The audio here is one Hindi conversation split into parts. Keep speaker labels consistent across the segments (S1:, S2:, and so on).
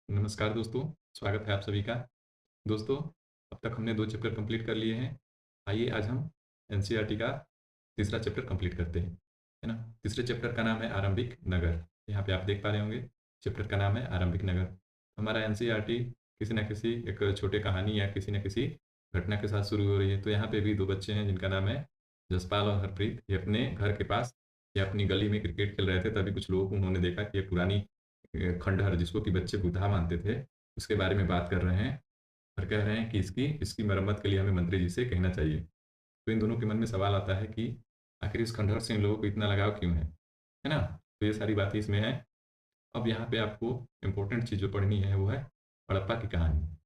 S1: नमस्कार दोस्तों, स्वागत है आप सभी का। दोस्तों, अब तक हमने 2 चैप्टर कंप्लीट कर लिए हैं। आइए आज हम एनसीईआरटी का तीसरा चैप्टर कंप्लीट करते हैं, है ना? तीसरे चैप्टर का नाम है आरंभिक नगर। यहाँ पे आप देख पा रहे होंगे, चैप्टर का नाम है आरंभिक नगर। हमारा एनसीईआरटी किसी न किसी एक छोटे कहानी या किसी न किसी घटना के साथ शुरू हो रही है। तो यहाँ पे भी 2 बच्चे हैं जिनका नाम है जसपाल और हरप्रीत। ये अपने घर के पास या अपनी गली में क्रिकेट खेल रहे थे, तभी कुछ लोगों को उन्होंने देखा कि एक पुरानी खंडहर जिसको कि बच्चे बुद्धा मानते थे, उसके बारे में बात कर रहे हैं और कह रहे हैं कि इसकी इसकी मरम्मत के लिए हमें मंत्री जी से कहना चाहिए। तो इन दोनों के मन में सवाल आता है कि आखिर इस खंडहर से इन लोगों को इतना लगाव क्यों है ना? तो ये सारी बातें इसमें हैं। अब यहाँ पे आपको इम्पोर्टेंट चीज़ जो पढ़नी है वो है हड़प्पा की कहानी।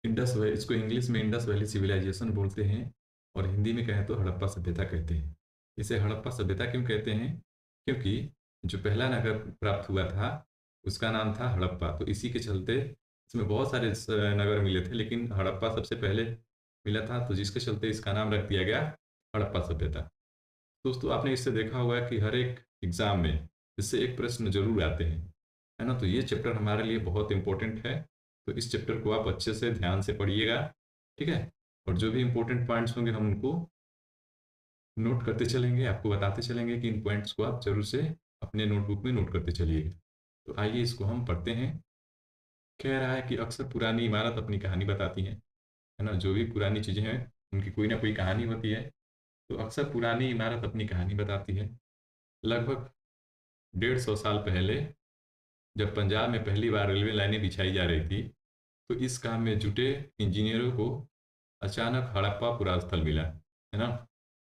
S1: इंडस वै इसको इंग्लिश में इंडस वैली सिविलाइजेशन बोलते हैं और हिंदी में कहें तो हड़प्पा सभ्यता कहते हैं। इसे हड़प्पा सभ्यता क्यों कहते हैं? क्योंकि जो पहला नगर प्राप्त हुआ था, उसका नाम था हड़प्पा। तो इसी के चलते इसमें बहुत सारे नगर मिले थे, लेकिन हड़प्पा सबसे पहले मिला था, तो जिसके चलते इसका नाम रख दिया गया हड़प्पा सभ्यता। दोस्तों, आपने इससे देखा होगा कि हर एक एग्ज़ाम में इससे एक प्रश्न ज़रूर आते हैं, है ना? तो ये चैप्टर हमारे लिए बहुत इम्पोर्टेंट है, तो इस चैप्टर को आप अच्छे से ध्यान से पढ़िएगा, ठीक है? और जो भी इम्पोर्टेंट पॉइंट्स होंगे हम उनको नोट करते चलेंगे, आपको बताते चलेंगे कि इन पॉइंट्स को आप ज़रूर से अपने नोटबुक में नोट करते चलिएगा। तो आइए इसको हम पढ़ते हैं। कह रहा है कि अक्सर पुरानी इमारत अपनी कहानी बताती हैं, है ना? जो भी पुरानी चीज़ें हैं, उनकी कोई ना कोई कहानी होती है, तो अक्सर पुरानी इमारत अपनी कहानी बताती है। लगभग 150 साल पहले जब पंजाब में पहली बार रेलवे लाइनें बिछाई जा रही थी, तो इस काम में जुटे इंजीनियरों को अचानक हड़प्पा पुरा स्थल मिला, है ना?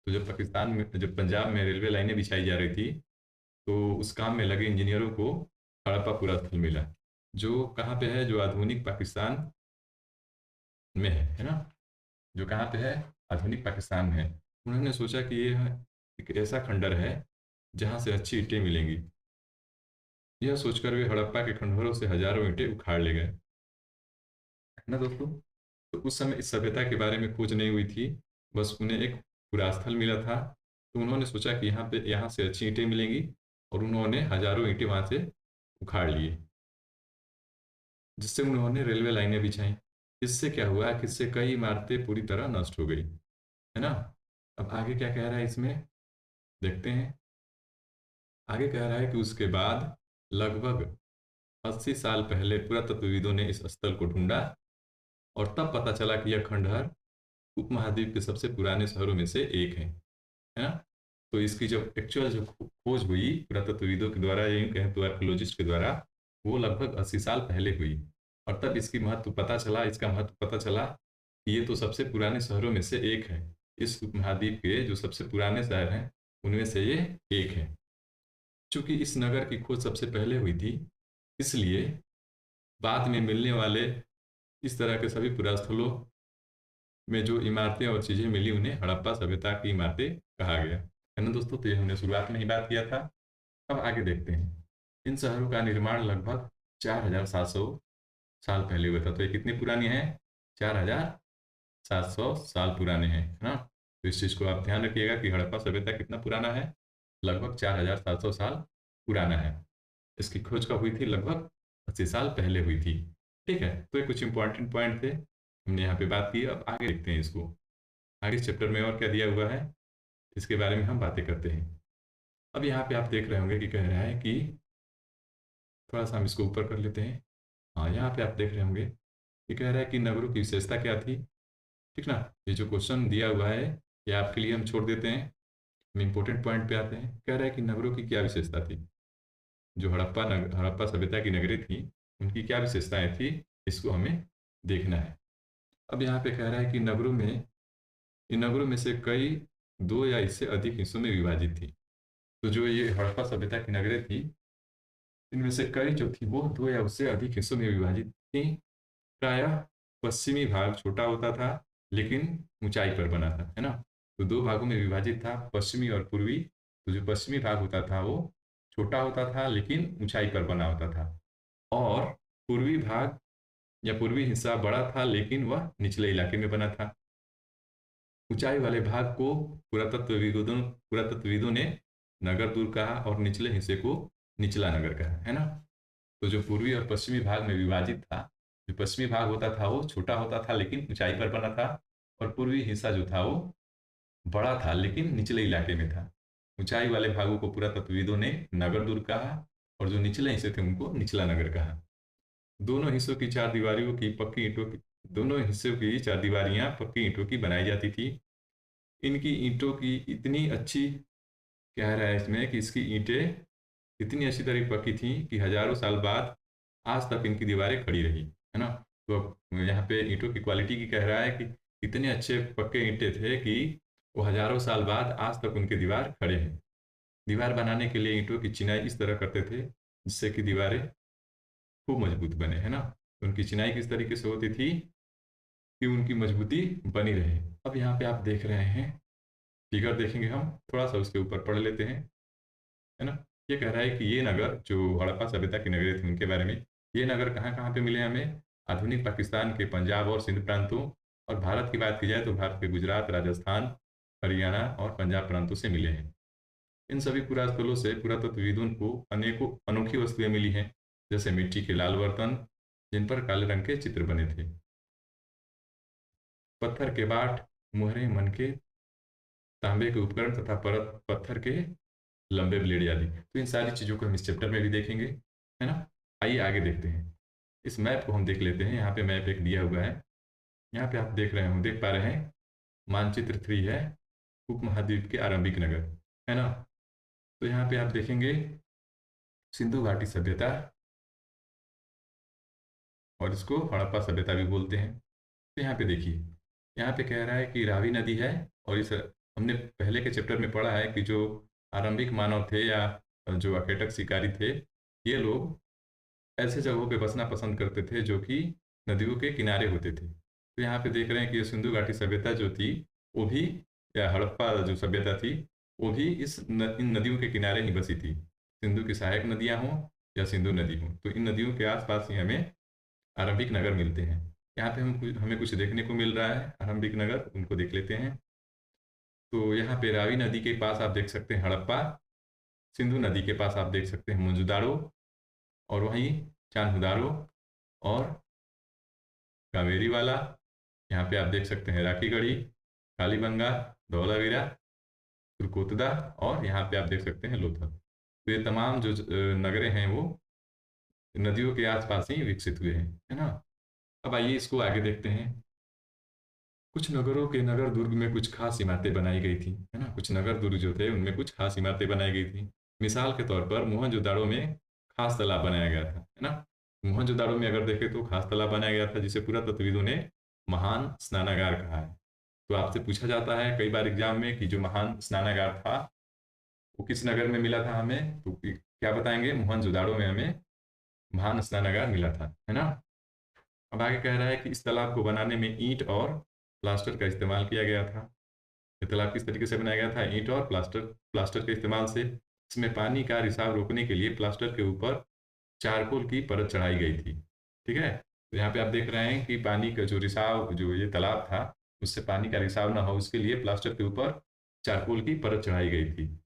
S1: तो जब पंजाब में रेलवे लाइनें बिछाई जा रही थी, तो उस काम में लगे इंजीनियरों को हड़प्पा पुरा स्थल मिला, जो कहाँ पे है? जो आधुनिक पाकिस्तान में है ना? जो कहाँ पे है? आधुनिक पाकिस्तान में है। उन्होंने सोचा कि ये एक ऐसा खंडर है, जहाँ से अच्छी ईंटें मिलेंगी। यह सोचकर वे हड़प्पा के खंडहरों से हजारों ईंटें उखाड़ ले गए, है ना दोस्तों? तो उस समय इस सभ्यता के बारे में खोज नहीं हुई थी, बस उन्हें एक पुरास्थल मिला था। तो उन्होंने सोचा कि यहाँ से अच्छी ईंटें मिलेंगी और उन्होंने हजारों ईंटें वहाँ से उखाड़ लिए, जिससे उन्होंने रेलवे लाइनें बिछाई। इससे क्या हुआ कि इससे कई इमारतें पूरी तरह नष्ट हो गई, है ना? अब आगे क्या कह रहा है इसमें, देखते हैं। आगे कह रहा है कि उसके बाद लगभग 80 साल पहले पुरातत्वविदों ने इस स्थल को ढूंढा और तब पता चला कि यह खंडहर उपमहाद्वीप के सबसे पुराने शहरों में से एक है ना? तो इसकी जब एक्चुअल जो खोज हुई पुरातत्वविदों के द्वारा, या यूँ कहें तो आर्कियोलॉजिस्ट के द्वारा, वो लगभग 80 साल पहले हुई और तब इसका महत्व पता चला कि ये तो सबसे पुराने शहरों में से एक है। इस उपमहाद्वीप के जो सबसे पुराने शहर हैं, उनमें से ये एक है। चूँकि इस नगर की खोज सबसे पहले हुई थी, इसलिए बाद में मिलने वाले इस तरह के सभी पुरास्थलों में जो इमारतें और चीज़ें मिली, उन्हें हड़प्पा सभ्यता की इमारतें कहा गया। है ना दोस्तों? तो ये हमने शुरुआत में ही बात किया था। अब आगे देखते हैं। इन शहरों का निर्माण लगभग 4700 साल पहले हुआ था। तो ये कितनी पुरानी है? 4700 साल पुराने हैं, है ना? तो इस चीज़ को आप ध्यान रखिएगा कि हड़प्पा सभ्यता कितना पुराना है? लगभग 4700 साल पुराना है। इसकी खोज कब हुई थी? लगभग 80 साल पहले हुई थी। ठीक है? तो ये कुछ इंपॉर्टेंट पॉइंट थे, हमने यहाँ पे बात की। अब आगे देखते हैं इसको। आगे इस चैप्टर में और क्या दिया हुआ है, इसके बारे में हम बातें करते हैं। अब यहाँ पे आप देख रहे होंगे कि कह रहा है कि थोड़ा-सा हम इसको ऊपर कर लेते हैं। हाँ, यहाँ पे आप देख रहे होंगे कि कह रहा है कि नगरों की विशेषता क्या थी, ठीक ना? ये जो क्वेश्चन दिया हुआ है, ये आपके लिए हम छोड़ देते हैं। हम इम्पोर्टेंट पॉइंट पे आते हैं। कह रहा है कि नगरों की क्या विशेषता थी? जो हड़प्पा सभ्यता की नगरें थीं, उनकी क्या विशेषताएँ थी, इसको हमें देखना है। अब यहाँ पे कह रहा है कि इन नगरों में से कई 2 या इससे अधिक हिस्सों में विभाजित थी। तो जो ये हड़प्पा सभ्यता की नगरें थी, इनमें से कई जो थी वो 2 या उससे अधिक हिस्सों में विभाजित थी। प्रायः पश्चिमी भाग छोटा होता था, लेकिन ऊँचाई पर बना था, है ना? तो 2 भागों में विभाजित था, पश्चिमी और पूर्वी। तो जो पश्चिमी भाग होता था वो छोटा होता था, लेकिन ऊँचाई पर बना होता था, और पूर्वी भाग या पूर्वी हिस्सा बड़ा था, लेकिन वह निचले इलाके में बना था। ऊंचाई वाले भाग को पुरातत्वविदों ने नगर दूर कहा और निचले हिस्से को निचला नगर कहा, है ना? तो जो पूर्वी और पश्चिमी भाग में विभाजित था, जो पश्चिमी भाग होता था वो छोटा होता था लेकिन ऊंचाई पर बना था, और पूर्वी हिस्सा जो था वो बड़ा था लेकिन निचले इलाके में था। ऊंचाई वाले भागों को पुरातत्वविदों ने नगर दुर्ग कहा, और जो निचले हिस्से थे उनको निचला नगर कहा। दोनों हिस्सों की चार दीवारियों की पक्की ईंटों की दोनों हिस्सों की चार दीवारियां पक्की ईंटों की बनाई जाती थी। इनकी ईंटों की इतनी अच्छी, कह रहा है इसमें कि इसकी ईंटें इतनी अच्छी तरह पकी थी कि हजारों साल बाद आज तक इनकी दीवारें खड़ी रही, है ना। तो अब यहाँ पे ईंटों की क्वालिटी की कह रहा है कि इतने अच्छे पक्के ईंटें थे कि वो हजारों साल बाद आज तक उनके दीवार खड़े हैं। दीवार बनाने के लिए ईंटों की चिनाई इस तरह करते थे जिससे कि दीवारें खूब मजबूत बने, है ना। उनकी चिनाई किस तरीके से होती थी कि उनकी मजबूती बनी रहे। अब यहाँ पे आप देख रहे हैं, फिगर देखेंगे हम, थोड़ा सा उसके ऊपर पढ़ लेते हैं, है ना। ये कह रहा है कि ये नगर जो हड़प्पा सभ्यता की नगरें थी उनके बारे में, ये नगर कहाँ कहाँ पे मिले हमें? आधुनिक पाकिस्तान के पंजाब और सिंध प्रांतों, और भारत की बात की जाए तो भारत के गुजरात, राजस्थान, हरियाणा और पंजाब प्रांतों से मिले हैं। इन सभी पुरास्थलों से पुरातत्वविदों को अनेकों अनोखी वस्तुएं मिली हैं, जैसे मिट्टी के लाल बर्तन जिन पर काले रंग के चित्र बने थे, पत्थर के बाट, मुहरें, मनके, तांबे के उपकरण तथा परत पत्थर के लंबे ब्लेड आदि। तो इन सारी चीज़ों को हम इस चैप्टर में भी देखेंगे, है ना। आइए आगे देखते हैं। इस मैप को हम देख लेते हैं। यहाँ पे मैप एक दिया हुआ है, यहाँ पे आप देख पा रहे हैं, मानचित्र 3 है, उपमहाद्वीप के आरंभिक नगर, है ना। तो यहाँ पे आप देखेंगे सिंधु घाटी सभ्यता, और इसको हड़प्पा सभ्यता भी बोलते हैं। तो यहाँ पे देखिए, यहाँ पे कह रहा है कि रावी नदी है, और इस हमने पहले के चैप्टर में पढ़ा है कि जो आरंभिक मानव थे या जो अकेटक शिकारी थे, ये लोग ऐसे जगहों पे बसना पसंद करते थे जो कि नदियों के किनारे होते थे। तो यहाँ पे देख रहे हैं कि ये सिंधु घाटी सभ्यता जो थी वो भी, या हड़प्पा जो सभ्यता थी वो भी इन नदियों के किनारे ही बसी थी। सिंधु की सहायक नदियाँ हों या सिंधु नदी हो, तो इन नदियों के आसपास ही हमें आरंभिक नगर मिलते हैं। यहाँ पे हमें कुछ देखने को मिल रहा है आरंभिक नगर, उनको देख लेते हैं। तो यहाँ पे रावी नदी के पास आप देख सकते हैं हड़प्पा, सिंधु नदी के पास आप देख सकते हैं मोंजुदारो, और वहीं चान्हुदारो और कावेरी वाला। यहाँ पे आप देख सकते हैं राखीगढ़ी, कालीबंगा, धौलावीरा, तुर्कोतदा, और यहाँ पे आप देख सकते हैं लोथल। तो ये तमाम जो नगरें हैं वो नदियों के आसपास ही विकसित हुए हैं, है ना। अब आइए इसको आगे देखते हैं। कुछ नगरों के नगर दुर्ग में कुछ खास इमारतें बनाई गई थी, है ना। कुछ नगर दुर्ग जो थे उनमें कुछ खास इमारतें बनाई गई थी। मिसाल के तौर पर मोहनजोदाड़ो में खास तालाब बनाया गया था, है ना। मोहनजोदाड़ो में अगर देखें तो खास तालाब बनाया गया था जिसे पुरातत्वविदों ने महान स्नानागार कहा है। तो आपसे पूछा जाता है कई बार एग्जाम में कि जो महान स्नानागार था वो किस नगर में मिला था हमें, तो क्या बताएंगे? मोहनजोदाड़ो में हमें महान स्नानागार मिला था, है ना। अब आगे कह रहा है कि इस तालाब को बनाने में ईंट और प्लास्टर का इस्तेमाल किया गया था। ये तालाब किस तरीके से बनाया गया था? ईंट और प्लास्टर प्लास्टर के इस्तेमाल से। इसमें पानी का रिसाव रोकने के लिए प्लास्टर के ऊपर चारकोल की परत चढ़ाई गई थी, ठीक है। तो यहाँ पे आप देख रहे हैं कि पानी का जो रिसाव, जो ये तालाब था उससे पानी का रिसाव ना हो उसके लिए प्लास्टर के ऊपर चारकोल की परत चढ़ाई गई थी।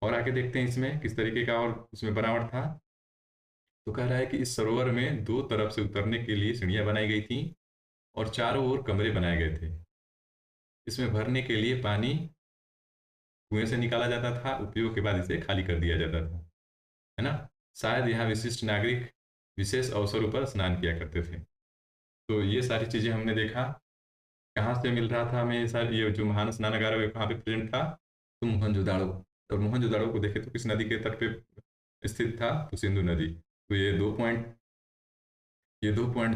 S1: और आगे देखते हैं इसमें किस तरीके का और इसमें बनावट था। तो कह रहा है कि इस सरोवर में दो तरफ से उतरने के लिए सीढ़ियां बनाई गई थी, और चारों ओर कमरे बनाए गए थे। इसमें भरने के लिए पानी कुएं से निकाला जाता था, उपयोग के बाद इसे खाली कर दिया जाता था, है ना। शायद यहाँ विशिष्ट नागरिक विशेष अवसरों पर स्नान किया करते थे। तो ये सारी चीज़ें हमने देखा। कहाँ से मिल रहा था हमें ये सारी, ये जो महान स्नानागार है वो कहाँ पे प्रेजेंट था? तो मोहनजोदाड़ो। और मोहनजोदाड़ो को देखे तो किस नदी के तट पे स्थित था? तो सिंधु नदी। तो ये दो पॉइंट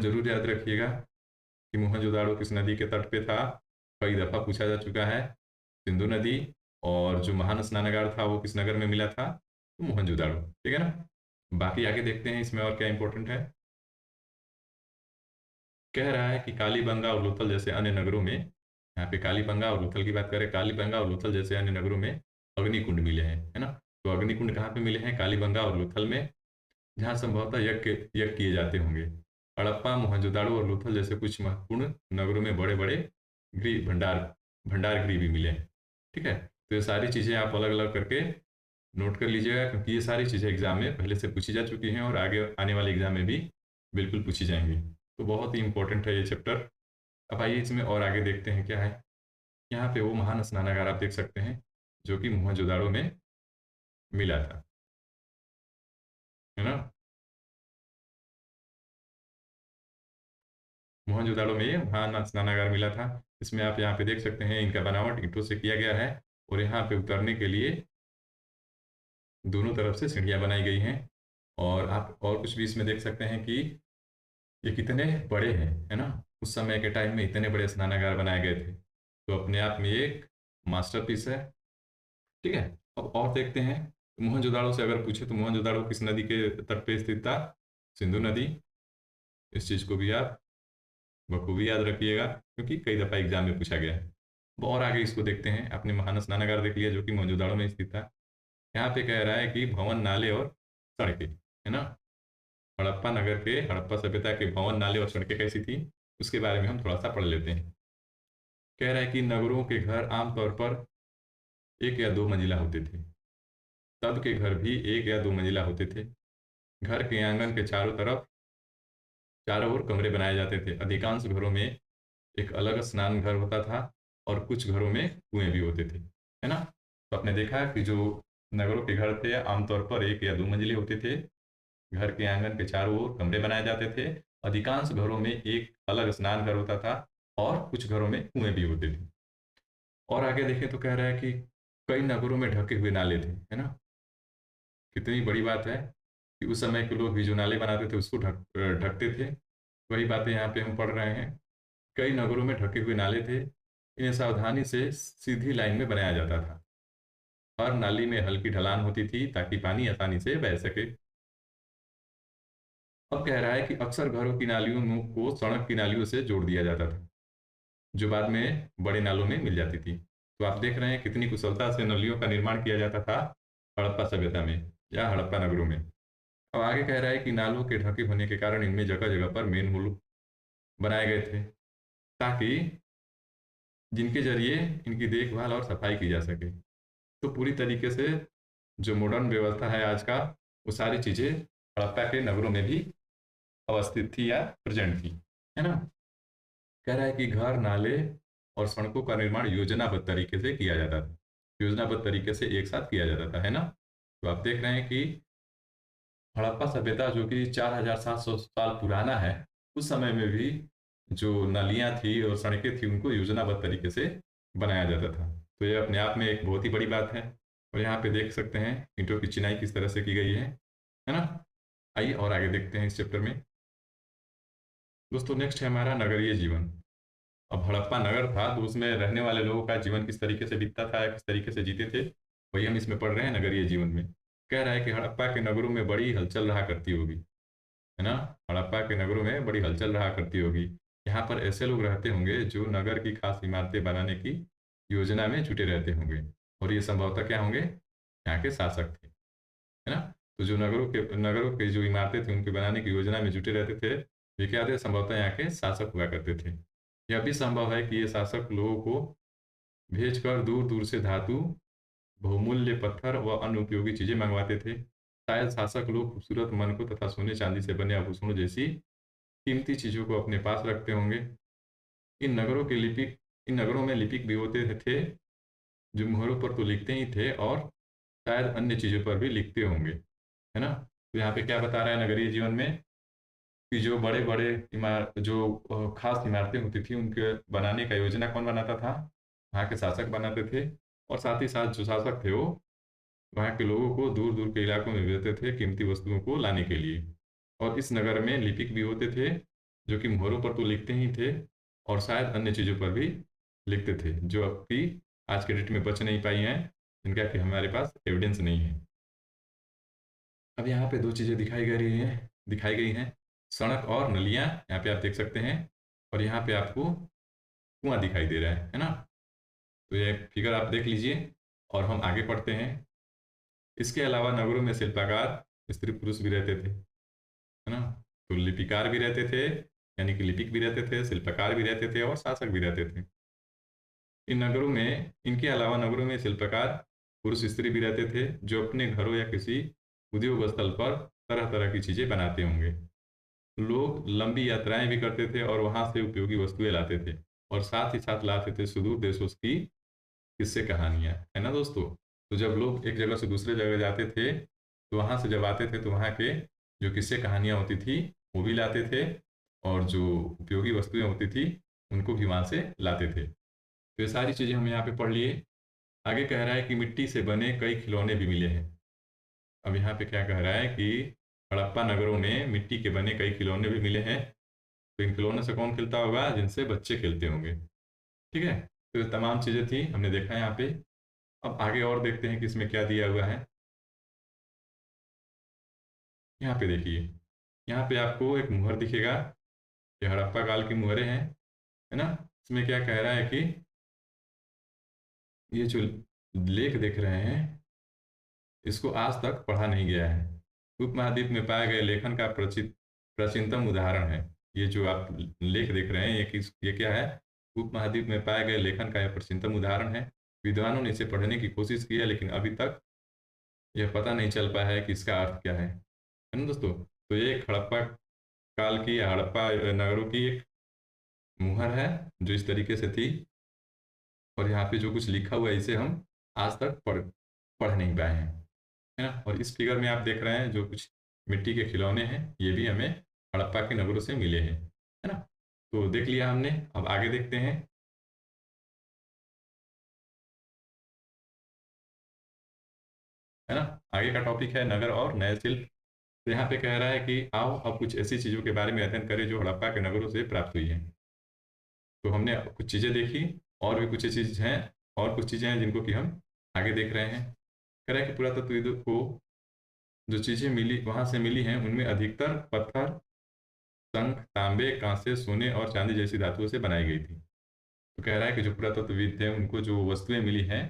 S1: जरूर याद रखिएगा कि मोहनजोदाड़ो किस नदी के तट पे था। कई दफ़ा पूछा जा चुका है, सिंधु नदी। और जो महान स्नानागार था वो किस नगर में मिला था? तो मोहनजोदाड़ो, ठीक है ना। बाकी आगे देखते हैं इसमें और क्या इंपॉर्टेंट है। कह रहा है कि कालीबंगा और लोथल जैसे अन्य नगरों में, यहाँ पे कालीबंगा और लोथल की बात करें, कालीबंगा और लोथल जैसे अन्य नगरों में अग्निकुंड मिले हैं, है ना। तो अग्निकुंड कहाँ पे मिले हैं? कालीबंगा और लोथल में, जहाँ संभवतः यज्ञ यज्ञ किए जाते होंगे। हड़प्पा, मोहनजोदाड़ो और लोथल जैसे कुछ महत्वपूर्ण नगरों में बड़े बड़े गृह भंडार भंडार गृह भी मिले हैं, ठीक है। तो ये सारी चीज़ें आप अलग अलग करके नोट कर लीजिएगा, क्योंकि ये सारी चीज़ें एग्जाम में पहले से पूछी जा चुकी हैं और आगे आने वाले एग्जाम में भी बिल्कुल पूछी जाएंगी। तो बहुत ही इंपॉर्टेंट है ये चैप्टर। अब आइए इसमें और आगे देखते हैं क्या है। यहाँ पे वो महान स्नानागार आप देख सकते हैं जो कि मोहनजोदाड़ो में मिला था, है ना। मोहनजोदाड़ो में ये महान स्नानागार मिला था। इसमें आप यहाँ पे देख सकते हैं इनका बनावट ईंटों से किया गया है और यहाँ पे उतरने के लिए दोनों तरफ से सीढ़ियाँ बनाई गई हैं। और आप और कुछ भी इसमें देख सकते हैं कि ये कितने बड़े हैं, है ना। उस समय के टाइम में इतने बड़े स्नानागार बनाए गए थे, तो अपने आप में एक मास्टरपीस है। ठीक है। अब और देखते हैं, मोहनजोदाड़ो से अगर पूछे तो मोहनजोदाड़ो किस नदी के तट पे स्थित था? सिंधु नदी। इस चीज़ को भी आप बखूबी याद रखिएगा, क्योंकि कई दफ़ा एग्जाम में पूछा गया है। अब और आगे इसको देखते हैं। आपने महान स्नानागार देख लिया जो कि मोहनजोदाड़ो में स्थित था। यहाँ पे कह रहा है कि भवन, नाले और सड़कें, है ना। हड़प्पा नगर के, हड़प्पा सभ्यता के भवन, नाले और सड़कें कैसी थी, उसके बारे में हम थोड़ा सा पढ़ लेते हैं। कह रहा है कि नगरों के घर आमतौर पर एक या दो मंजिला होते थे। तब के घर भी एक या दो मंजिला होते थे। घर के आंगन के चारों तरफ, चारों ओर कमरे बनाए जाते थे। अधिकांश घरों में एक अलग स्नान घर होता था और कुछ घरों में कुएं भी होते थे, है ना। तो आपने देखा कि जो नगरों के घर थे आमतौर पर एक या दो मंजिले होते थे। घर के आंगन के चारों ओर कमरे बनाए जाते थे। अधिकांश घरों में एक अलग स्नान घर होता था और कुछ घरों में कुएं भी होते थे। और आगे देखें तो कह रहा है कि कई नगरों में ढके हुए नाले थे, है ना। कितनी बड़ी बात है कि उस समय के लोग भी जो नाले बनाते थे उसको ढकते थे। वही बातें यहाँ पे हम पढ़ रहे हैं। कई नगरों में ढके हुए नाले थे। इन्हें सावधानी से सीधी लाइन में बनाया जाता था। हर नाली में हल्की ढलान होती थी ताकि पानी आसानी से बह सके। अब कह रहा है कि अक्सर घरों की नालियों को सड़क की नालियों से जोड़ दिया जाता था, जो बाद में बड़े नालों में मिल जाती थी। तो आप देख रहे हैं कितनी कुशलता से नालियों का निर्माण किया जाता था हड़प्पा सभ्यता में या हड़प्पा नगरों में। अब आगे कह रहा है कि नालों के ढके होने के कारण इनमें जगह जगह पर मेन होल बनाए गए थे, ताकि जिनके जरिए इनकी देखभाल और सफाई की जा सके। तो पूरी तरीके से जो मॉडर्न व्यवस्था है आज का, वो सारी चीज़ें हड़प्पा के नगरों में भी अवस्थित थी या प्रेजेंट थी, है ना। कह रहा है कि घर, नाले और सड़कों का निर्माण योजनाबद्ध तरीके से किया जाता था। योजनाबद्ध तरीके से एक साथ किया जाता था, है ना। तो आप देख रहे हैं कि हड़प्पा सभ्यता जो कि 4700 साल पुराना है, उस समय में भी जो नालियाँ थी और सड़कें थी उनको योजनाबद्ध तरीके से बनाया जाता था। तो ये अपने आप में एक बहुत ही बड़ी बात है। और यहाँ पे देख सकते हैं ईंटों की चिनाई किस तरह से की गई है ना। आइए और आगे देखते हैं इस चैप्टर में। दोस्तों नेक्स्ट है हमारा नगरीय जीवन। अब हड़प्पा नगर था तो उसमें रहने वाले लोगों का जीवन किस तरीके से बीतता था या किस तरीके से जीते थे, वही हम इसमें पढ़ रहे हैं नगरीय जीवन में। कह रहा है कि हड़प्पा के नगरों में बड़ी हलचल रहा करती होगी, है ना। हड़प्पा के नगरों में बड़ी हलचल रहा करती होगी। यहाँ पर ऐसे लोग रहते होंगे जो नगर की खास इमारतें बनाने की योजना में जुटे रहते होंगे, और ये संभवतः क्या होंगे, यहाँ के शासक थे, है ना। तो जो नगरों के जो इमारतें थी उनके बनाने की योजना में जुटे रहते थे, ये क्या थे, संभवतः यहाँ के शासक हुआ करते थे। यह भी संभव है कि ये शासक लोगों को भेजकर दूर दूर से धातु, बहुमूल्य पत्थर व अन्य उपयोगी चीजें मंगवाते थे। शायद शासक लोग खूबसूरत मनकों तथा सोने चांदी से बने आभूषणों जैसी कीमती चीजों को अपने पास रखते होंगे। इन नगरों में लिपिक भी होते थे, जो मुहरों पर तो लिखते ही थे और शायद अन्य चीजों पर भी लिखते होंगे, है ना। तो यहाँ पे क्या बता रहा है नगरीय जीवन में कि जो बड़े बड़े खास इमारतें होती थी उनके बनाने का योजना कौन बनाता था, वहाँ के शासक बनाते थे। और साथ ही साथ जो शासक थे वो वहाँ के लोगों को दूर दूर के इलाकों में भेजते थे कीमती वस्तुओं को लाने के लिए। और इस नगर में लिपिक भी होते थे, जो कि मोहरों पर तो लिखते ही थे और शायद अन्य चीज़ों पर भी लिखते थे, जो अब की आज के डेट में बच नहीं पाई हैं, जिनका कि हमारे पास एविडेंस नहीं है। अब यहाँ पे दो चीज़ें दिखाई गई हैं, सड़क और नलियाँ, यहाँ पे आप देख सकते हैं। और यहाँ पे आपको कुआं दिखाई दे रहा है ना। तो ये फिगर आप देख लीजिए और हम आगे पढ़ते हैं। इसके अलावा नगरों में शिल्पकार, स्त्री पुरुष भी रहते थे, है ना। तो लिपिकार भी रहते थे, यानी कि लिपिक भी रहते थे, शिल्पकार भी रहते थे और शासक भी रहते थे। इनके अलावा नगरों में शिल्पकार पुरुष स्त्री भी रहते थे जो अपने घरों या किसी उद्योग स्थल पर तरह तरह की चीजें बनाते होंगे। लोग लंबी यात्राएं भी करते थे और वहां से उपयोगी वस्तुएं लाते थे, और साथ ही साथ लाते थे सुदूर देशों की किस्से कहानियां, है ना दोस्तों। तो जब लोग एक जगह से दूसरे जगह जाते थे, तो वहां से जब आते थे तो वहां के जो किस्से कहानियां होती थी वो भी लाते थे, और जो उपयोगी वस्तुएं होती थी उनको भी वहां से लाते थे। तो ये सारी चीजें हम यहाँ पे पढ़ लिए। आगे कह रहा है कि मिट्टी से बने कई खिलौने भी मिले हैं। अब यहाँ पे क्या कह रहा है कि हड़प्पा नगरों में मिट्टी के बने कई खिलौने भी मिले हैं। तो इन खिलौनों से कौन खेलता होगा? जिनसे बच्चे खेलते होंगे। ठीक है, तो ये तमाम चीजें थी हमने देखा यहाँ पे। अब आगे और देखते हैं कि इसमें क्या दिया हुआ है। यहाँ पे देखिए, यहाँ पे आपको एक मुहर दिखेगा। ये हड़प्पा काल की मुहरें हैं, है ना। इसमें क्या कह रहा है कि ये जो लेख देख रहे हैं इसको आज तक पढ़ा नहीं गया है। उपमहाद्वीप में पाए गए लेखन का प्राचीनतम उदाहरण है। ये जो आप लेख देख रहे हैं ये क्या है? उपमहाद्वीप में पाए गए लेखन का यह प्राचीनतम उदाहरण है। विद्वानों ने इसे पढ़ने की कोशिश की है, लेकिन अभी तक यह पता नहीं चल पाया है कि इसका अर्थ क्या है ना दोस्तों। तो ये एक हड़प्पा काल की या हड़प्पा नगरों की एक मुहर है जो इस तरीके से थी, और यहाँ पे जो कुछ लिखा हुआ है इसे हम आज तक पढ़ नहीं पाए हैं, है ना। और इस फिगर में आप देख रहे हैं जो कुछ मिट्टी के खिलौने हैं ये भी हमें हड़प्पा के नगरों से मिले हैं, है ना। तो देख लिया हमने, अब आगे देखते हैं। है ना, आगे का टॉपिक है नगर और नए शिल्प। तो यहाँ पे कह रहा है कि आओ अब कुछ ऐसी चीज़ों के बारे में अध्ययन करें जो हड़प्पा के नगरों से प्राप्त हुई हैं। तो हमने कुछ चीज़ें देखी, और भी कुछ चीज़ हैं, और कुछ चीज़ें हैं जिनको कि हम आगे देख रहे हैं। कह रहा है कि पुरातत्वविदों को जो चीज़ें मिली वहाँ से मिली हैं उनमें अधिकतर पत्थर, शंख, तांबे, कांसे, सोने और चांदी जैसी धातुओं से बनाई गई थी। तो कह रहा है कि जो पुरातत्वविद थे उनको जो वस्तुएं मिली हैं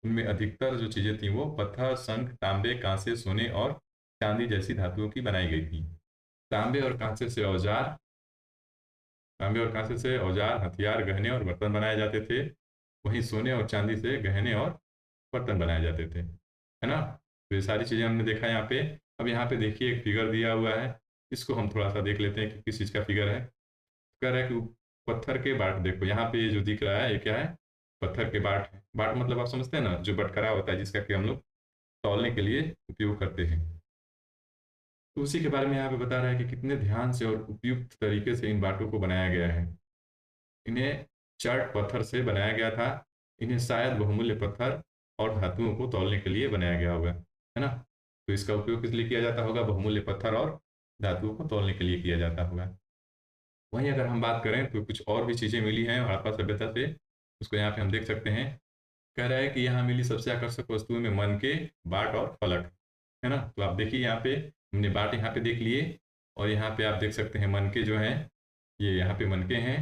S1: उनमें अधिकतर जो चीज़ें थी वो पत्थर, शंख, तांबे, कांसे, सोने और चांदी जैसी धातुओं की बनाई गई थी। तांबे और कांसे से औजार तांबे और कांसे से औजार, हथियार, गहने और बर्तन बनाए जाते थे। वहीं सोने और चांदी से गहने और बर्तन बनाए जाते थे, है ना। तो ये सारी चीज़ें हमने देखा यहाँ पे। अब यहाँ पे देखिए एक फिगर दिया हुआ है, इसको हम थोड़ा सा देख लेते हैं कि किस चीज़ का फिगर है। कह रहा है कि पत्थर के बाट, देखो यहाँ पे जो दिख रहा है ये क्या है? पत्थर के बाट है। बाट मतलब आप समझते हैं ना, जो बटखरा होता है जिसका कि हम लोग तौलने के लिए उपयोग करते हैं। तो उसी के बारे में यहाँ पे बता रहा है कि कितने ध्यान से और उपयुक्त तरीके से इन बाटों को बनाया गया है। इन्हें चर्ट पत्थर से बनाया गया था। इन्हें शायद बहुमूल्य पत्थर और धातुओं को तौलने के लिए बनाया गया होगा, है ना। तो इसका उपयोग किस लिए किया जाता होगा? बहुमूल्य पत्थर और धातुओं को तौलने के लिए किया जाता होगा। वहीं अगर हम बात करें तो कुछ और भी चीज़ें मिली हैं हड़प्पा सभ्यता से, उसको यहाँ पे हम देख सकते हैं। कह रहा है कि यहाँ मिली सबसे आकर्षक वस्तुओं में मनके, बाट और फलक, है ना। तो आप देखिए यहाँ पे हमने बाट यहाँ पे देख लिए, और यहाँ पे आप देख सकते हैं मनके जो हैं, ये यहाँ पे मनके हैं।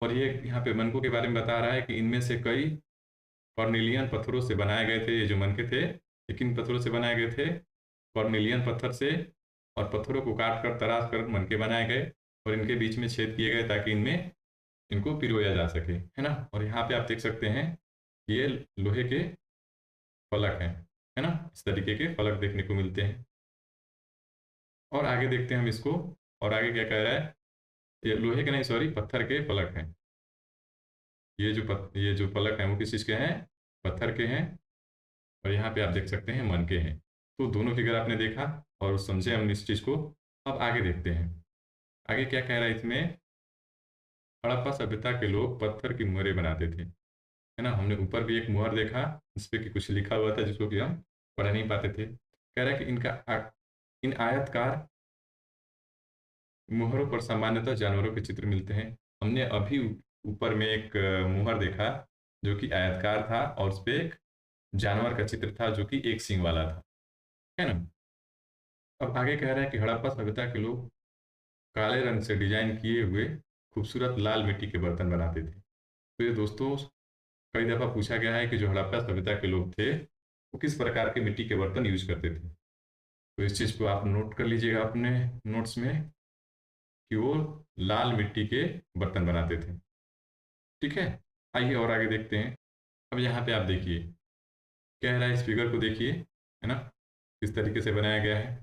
S1: और ये यहाँ पे मनकों के बारे में बता रहा है कि इनमें से कई कॉर्निलियन पत्थरों से बनाए गए थे। ये जो मनके थे ये किन पत्थरों से बनाए गए थे? कॉर्निलियन पत्थर से। और पत्थरों को काट कर तराश कर मनके बनाए गए, और इनके बीच में छेद किए गए ताकि इनमें इनको पिरोया जा सके, है ना। और यहाँ पे आप देख सकते हैं कि ये लोहे के फलक हैं, है ना। इस तरीके के फलक देखने को मिलते हैं। और आगे देखते हैं हम इसको, और आगे क्या कह रहा है? ये लोहे के नहीं, सॉरी, पत्थर के फलक हैं। ये जो फलक हैं वो किस चीज़ के हैं? पत्थर के हैं। और यहाँ पे आप देख सकते हैं मन के हैं। तो दोनों फिगर आपने देखा और समझे हम इस चीज़ को। अब आगे देखते हैं आगे क्या कह रहा है इसमें। हड़प्पा सभ्यता के लोग पत्थर की मुहरें बनाते थे, है ना। हमने ऊपर भी एक मुहर देखा जिस पे कि कुछ लिखा हुआ था जिसको कि हम पढ़ नहीं पाते थे। कह रहा है कि इन आयतकार मुहरों पर सामान्यतः जानवरों के चित्र मिलते हैं। हमने अभी ऊपर में एक मुहर देखा जो कि आयतकार था, और उस पे एक जानवर का चित्र था जो कि एक सींग वाला था, है ना। अब आगे कह रहा है कि हड़प्पा सभ्यता के लोग काले रंग से डिजाइन किए हुए खूबसूरत लाल मिट्टी के बर्तन बनाते थे। तो ये दोस्तों कई दफ़ा पूछा गया है कि जो हड़प्पा सभ्यता के लोग थे वो किस प्रकार के मिट्टी के बर्तन यूज करते थे। तो इस चीज़ को आप नोट कर लीजिएगा अपने नोट्स में कि वो लाल मिट्टी के बर्तन बनाते थे। ठीक है, आइए और आगे देखते हैं। अब यहाँ पे आप देखिए कह रहा है, इस फिगर को देखिए, है ना, किस तरीके से बनाया गया है।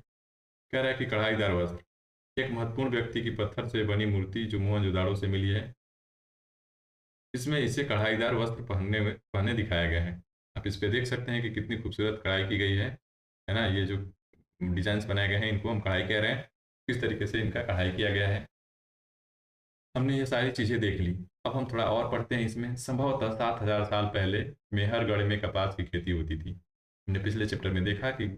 S1: कह रहा है कि कढ़ाईदार वस्त्र, एक महत्वपूर्ण व्यक्ति की पत्थर से बनी मूर्ति जो मोहनजोदाड़ो से मिली है। इसमें इसे कढ़ाईदार वस्त्र पहने दिखाया गया है। आप इस पे देख सकते हैं कि कितनी खूबसूरत कढ़ाई की गई है ना? ये जो डिजाइन्स बनाए गए हैं इनको हम कढ़ाई कह रहे हैं। किस तरीके से इनका कढ़ाई किया गया है। हमने ये सारी चीज़ें देख ली। अब हम थोड़ा और पढ़ते हैं इसमें। संभवतः 7000 साल पहले मेहरगढ़ में कपास की खेती होती थी। हमने पिछले चैप्टर में देखा कि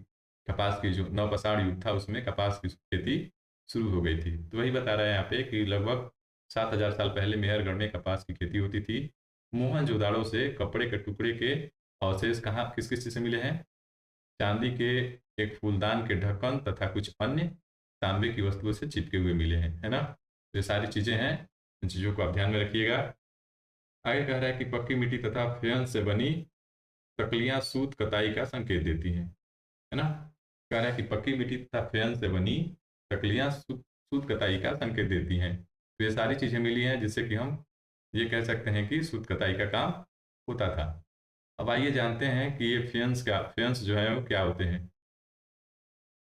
S1: कपास की जो नवपाषाण युग था उसमें कपास की खेती शुरू हो गई थी। तो वही बता रहा है यहाँ पे कि लगभग 7000 साल पहले मेहरगढ़ में कपास की खेती होती थी। मोहनजोदाड़ो से कपड़े के टुकड़े के अवशेष कहाँ किस-किस चीज़ से मिले हैं? चांदी के एक फूलदान के ढक्कन तथा कुछ अन्य तांबे की वस्तुओं से चिपके हुए मिले हैं, है ना? तो ये सारी चीज़ें हैं, इन चीज़ों को आप ध्यान में रखिएगा। आगे कह रहा है कि पक्की मिट्टी तथा फेन से बनी तकलियाँ सूत कताई का संकेत देती हैं, है ना? कह रहा है कि पक्की मिट्टी तथा फेन से बनी तकलियाँ सूत सूत कताई का संकेत देती हैं। तो ये सारी चीज़ें मिली हैं जिससे कि हम ये कह सकते हैं कि सूत कताई का काम होता था। अब आइए जानते हैं कि ये फेन्स जो है वो क्या होते हैं?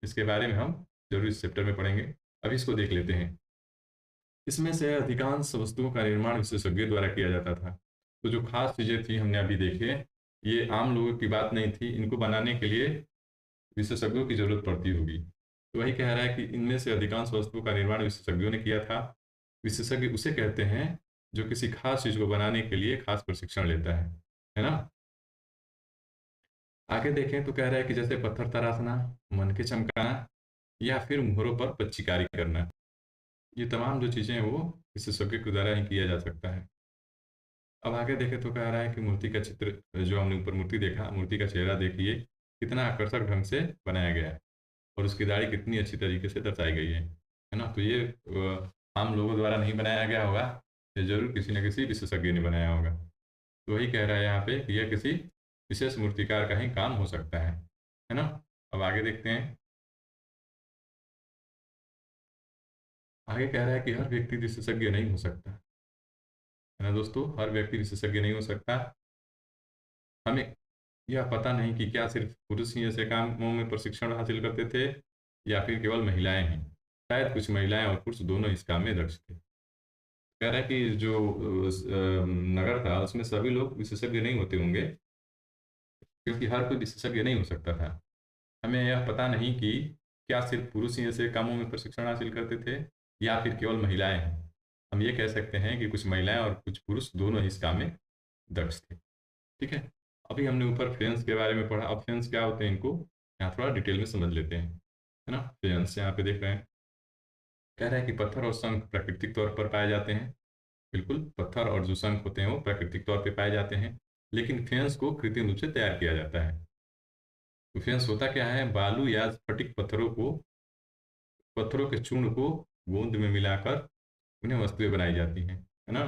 S1: इसके बारे में हम ज़रूर इस चैप्टर में पढ़ेंगे। अभी इसको देख लेते हैं। इसमें से अधिकांश वस्तुओं का निर्माण विशेषज्ञों द्वारा किया जाता था। तो जो खास चीज़ें थी हमने अभी देखे, ये आम लोगों की बात नहीं थी। इनको बनाने के लिए विशेषज्ञों की ज़रूरत पड़ती होगी। तो वही कह रहा है कि इनमें से अधिकांश वस्तुओं का निर्माण विशेषज्ञों ने किया था। विशेषज्ञ उसे कहते हैं जो किसी खास चीज़ को बनाने के लिए खास प्रशिक्षण लेता है ना? आगे देखें तो कह रहा है कि जैसे पत्थर तराशना, मन के चमकाना या फिर मोहरों पर पच्चीकारी करना। ये तमाम जो चीज़ें हैं वो विशेषज्ञ के द्वारा ही किया जा सकता है। अब आगे देखें तो कह रहा है कि मूर्ति का चित्र जो हमने ऊपर मूर्ति देखा, मूर्ति का चेहरा देखिए कितना आकर्षक ढंग से बनाया गया है और उसकी दाढ़ी कितनी अच्छी तरीके से दर्शाई गई है ना? तो ये आम लोगों द्वारा नहीं बनाया गया होगा, ये ज़रूर किसी न किसी विशेषज्ञ ने बनाया होगा। तो वही कह रहा है यहाँ पे कि यह किसी विशेष मूर्तिकार का ही काम हो सकता है ना? अब आगे देखते हैं। आगे कह रहा है कि हर व्यक्ति विशेषज्ञ नहीं हो सकता, है ना दोस्तों? हर व्यक्ति विशेषज्ञ नहीं हो सकता। हमें यह पता नहीं कि क्या सिर्फ पुरुष ही ऐसे कामों में प्रशिक्षण हासिल करते थे या फिर केवल महिलाएं ही। शायद कुछ महिलाएं और पुरुष दोनों इस काम में दक्ष थे। कह रहा है कि जो नगर था उसमें सभी लोग विशेषज्ञ नहीं होते होंगे क्योंकि हर कोई विशेषज्ञ नहीं हो सकता था। हमें यह पता नहीं कि क्या सिर्फ पुरुष ही ऐसे कामों में प्रशिक्षण हासिल करते थे या फिर केवल महिलाएं हैं। हम ये कह सकते हैं कि कुछ महिलाएं और कुछ पुरुष दोनों ही इस काम में दक्ष थे। ठीक है? अभी हमने ऊपर फेन्स के बारे में पढ़ा। अब फेन्स क्या होते हैं इनको यहाँ थोड़ा डिटेल में समझ लेते हैं, है ना? फेन्स यहाँ पे देख रहे हैं। कह रहा है कि पत्थर और शंख प्राकृतिक तौर पर पाए जाते हैं। बिल्कुल, पत्थर और जो शंख होते हैं वो प्राकृतिक तौर पे पाए जाते हैं, लेकिन फेन्स को कृत्रिम रूप से तैयार किया जाता है। तो फेन्स होता क्या है? बालू या स्फटिक पत्थरों के चूर्ण को गोंद में मिलाकर उन्हें वस्तुएं बनाई जाती हैं, है ना?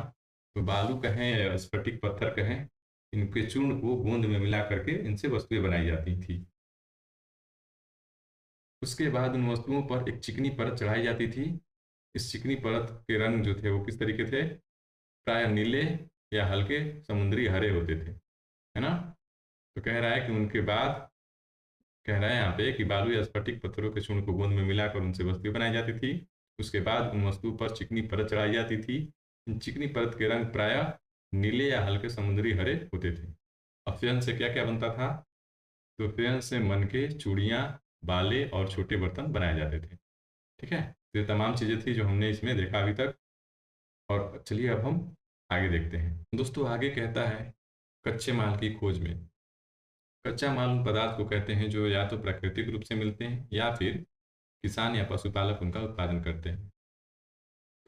S1: तो बालू कहें या स्फटिक पत्थर कहें, इनके चूर्ण को गोंद में मिला करके इनसे वस्तुएं बनाई जाती थी। उसके बाद उन वस्तुओं पर एक चिकनी परत चढ़ाई जाती थी। इस चिकनी परत के रंग जो थे वो किस तरीके थे? प्राय नीले या हल्के समुद्री हरे होते थे, है ना? तो कह रहा है कि उनके बाद कह रहा है यहाँ पे कि बालू या स्फटिक पत्थरों के चूर्ण को गोंद में मिलाकर उनसे वस्तुएं बनाई जाती थी। उसके बाद उन वस्तुओं पर चिकनी परत चढ़ाई जाती थी। इन चिकनी परत के रंग प्रायः नीले या हल्के समुद्री हरे होते थे। अब फिर से क्या-क्या बनता था? तो फिर से मन के चूड़ियाँ, बाले और छोटे बर्तन बनाए जाते थे। ठीक है? तो ये तमाम चीज़ें थी जो हमने इसमें देखा अभी तक और चलिए अब हम आगे देखते हैं। दोस्तों आगे कहता है कच्चे माल की खोज में। कच्चा माल उन पदार्थ को कहते हैं जो या तो प्राकृतिक रूप से मिलते हैं या फिर किसान या पशुपालक उनका उत्पादन करते हैं।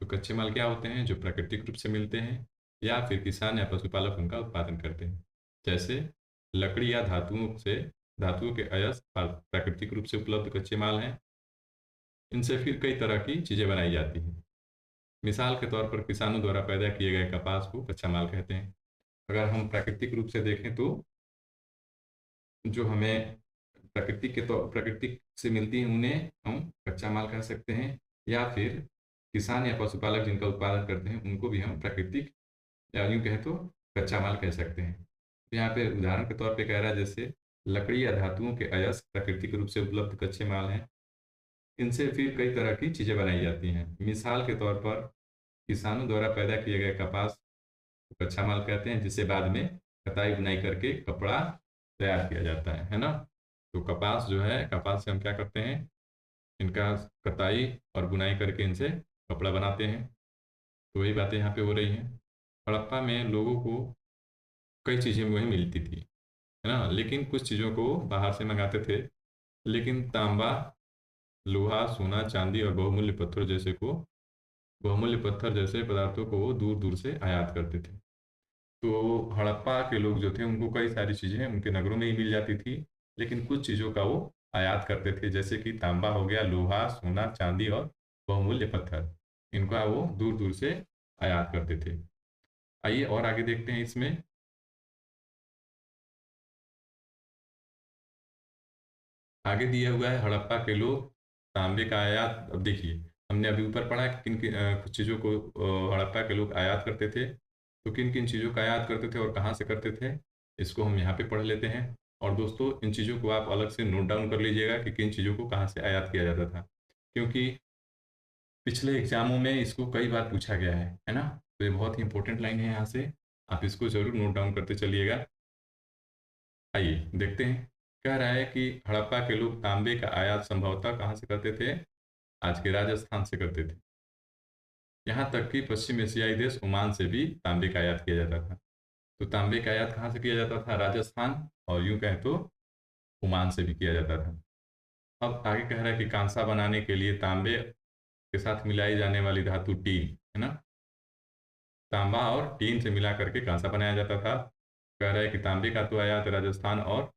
S1: तो कच्चे माल क्या होते हैं? जो प्राकृतिक रूप से मिलते हैं या फिर किसान या पशुपालक उनका उत्पादन करते हैं। जैसे लकड़ी या धातुओं के अयस्क प्राकृतिक रूप से उपलब्ध कच्चे माल हैं। इनसे फिर कई तरह की चीज़ें बनाई जाती हैं। मिसाल के तौर पर किसानों द्वारा पैदा किए गए कपास को कच्चा माल कहते हैं। अगर हम प्राकृतिक रूप से देखें तो जो हमें प्रकृति से मिलती हैं उन्हें हम कच्चा माल कह सकते हैं या फिर किसान या पशुपालक जिनका उत्पादन करते हैं उनको भी हम प्राकृतिक या यूँ कहें तो कच्चा माल कह सकते हैं। तो यहाँ पे उदाहरण के तौर पे कह रहा है जैसे लकड़ी या धातुओं के अयस्क प्राकृतिक रूप से उपलब्ध कच्चे माल हैं। इनसे फिर कई तरह की चीज़ें बनाई जाती हैं। मिसाल के तौर पर किसानों द्वारा पैदा किए गए कपास को कच्चा माल कहते हैं, जिसे बाद में कताई बुनाई करके कपड़ा तैयार किया जाता है ना। तो कपास जो है, कपास से हम क्या करते हैं, इनका कताई और बुनाई करके इनसे कपड़ा बनाते हैं। तो वही बातें यहाँ पे हो रही हैं। हड़प्पा में लोगों को कई चीज़ें वहीं मिलती थी, है ना, लेकिन कुछ चीज़ों को बाहर से मंगाते थे। लेकिन तांबा, लोहा, सोना, चांदी और बहुमूल्य पत्थर जैसे पदार्थों को वो दूर दूर से आयात करते थे। तो हड़प्पा के लोग जो थे उनको कई सारी चीज़ें उनके नगरों में ही मिल जाती थी, लेकिन कुछ चीज़ों का वो आयात करते थे, जैसे कि तांबा हो गया, लोहा, सोना, चांदी और बहुमूल्य पत्थर। इनका वो दूर दूर से आयात करते थे। आइए और आगे देखते हैं इसमें। आगे दिया हुआ है हड़प्पा के लोग तांबे का आयात। अब देखिए, हमने अभी ऊपर पढ़ा कि किन किन कुछ चीज़ों को हड़प्पा के लोग आयात करते थे। तो किन किन चीज़ों का आयात करते थे और कहाँ से करते थे, इसको हम यहाँ पे पढ़ लेते हैं। और दोस्तों, इन चीज़ों को आप अलग से नोट डाउन कर लीजिएगा कि किन चीज़ों को कहाँ से आयात किया जाता था, क्योंकि पिछले एग्जामों में इसको कई बार पूछा गया है ना। तो ये बहुत ही इंपॉर्टेंट लाइन है यहाँ से, आप इसको जरूर नोट डाउन करते चलिएगा। आइए देखते हैं। कह रहा है कि हड़प्पा के लोग तांबे का आयात संभवतः कहाँ से करते थे, आज के राजस्थान से करते थे। यहाँ तक कि पश्चिम एशियाई देश ओमान से भी तांबे का आयात किया जाता था। तो तांबे का आयात कहाँ से किया जाता था, राजस्थान, और यूं कहें तो ओमान से भी किया जाता था। अब आगे कह रहा है कि कांसा बनाने के लिए तांबे के साथ मिलाई जाने वाली धातु टीन, है ना, तांबा और टीन से मिला करके कांसा बनाया जाता था। कह रहा है कि तांबे का तो आयात राजस्थान और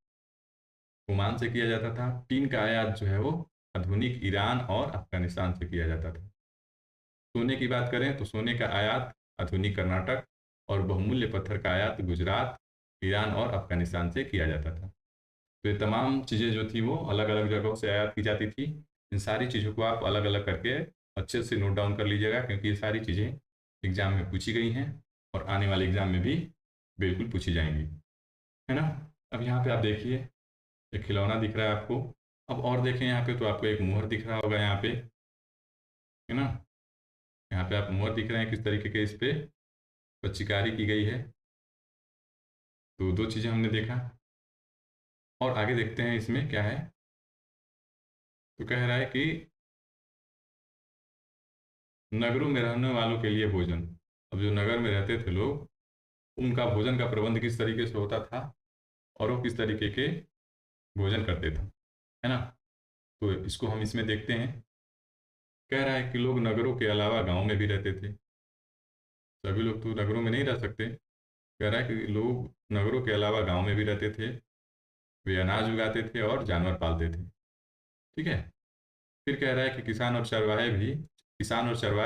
S1: ओमान से किया जाता था। टीन का आयात जो है वो आधुनिक ईरान और अफगानिस्तान से किया जाता था। सोने की बात करें तो सोने का आयात आधुनिक कर्नाटक और बहुमूल्य पत्थर का आयात गुजरात, ईरान और अफगानिस्तान से किया जाता था। तो ये तमाम चीज़ें जो थी वो अलग अलग जगहों से आयात की जाती थी। इन सारी चीज़ों को आप अलग अलग करके अच्छे से नोट डाउन कर लीजिएगा, क्योंकि ये सारी चीज़ें एग्जाम में पूछी गई हैं और आने वाले एग्जाम में भी बिल्कुल पूछी जाएंगी, है ना। अब यहाँ पे आप देखिए, एक खिलौना दिख रहा है आपको। अब और देखें यहाँ पे, तो आपको एक मोहर दिख रहा होगा यहाँ पे, है ना। यहाँ पे आप मोहर दिख रहे हैं किस तरीके के इस पे चिकारी की गई है। तो दो चीज़ें हमने देखा, और आगे देखते हैं इसमें क्या है। तो कह रहा है कि नगरों में रहने वालों के लिए भोजन। अब जो नगर में रहते थे लोग, उनका भोजन का प्रबंध किस तरीके से होता था और वो किस तरीके के भोजन करते थे, है ना। तो इसको हम इसमें देखते हैं। कह रहा है कि लोग नगरों के अलावा गांव में भी रहते थे। सभी लोग तो नगरों में नहीं रह सकते। कह रहा है कि लोग नगरों के अलावा गांव में भी रहते थे। वे अनाज उगाते थे और जानवर पालते थे। ठीक है। फिर कह रहा है कि किसान और चरवाहे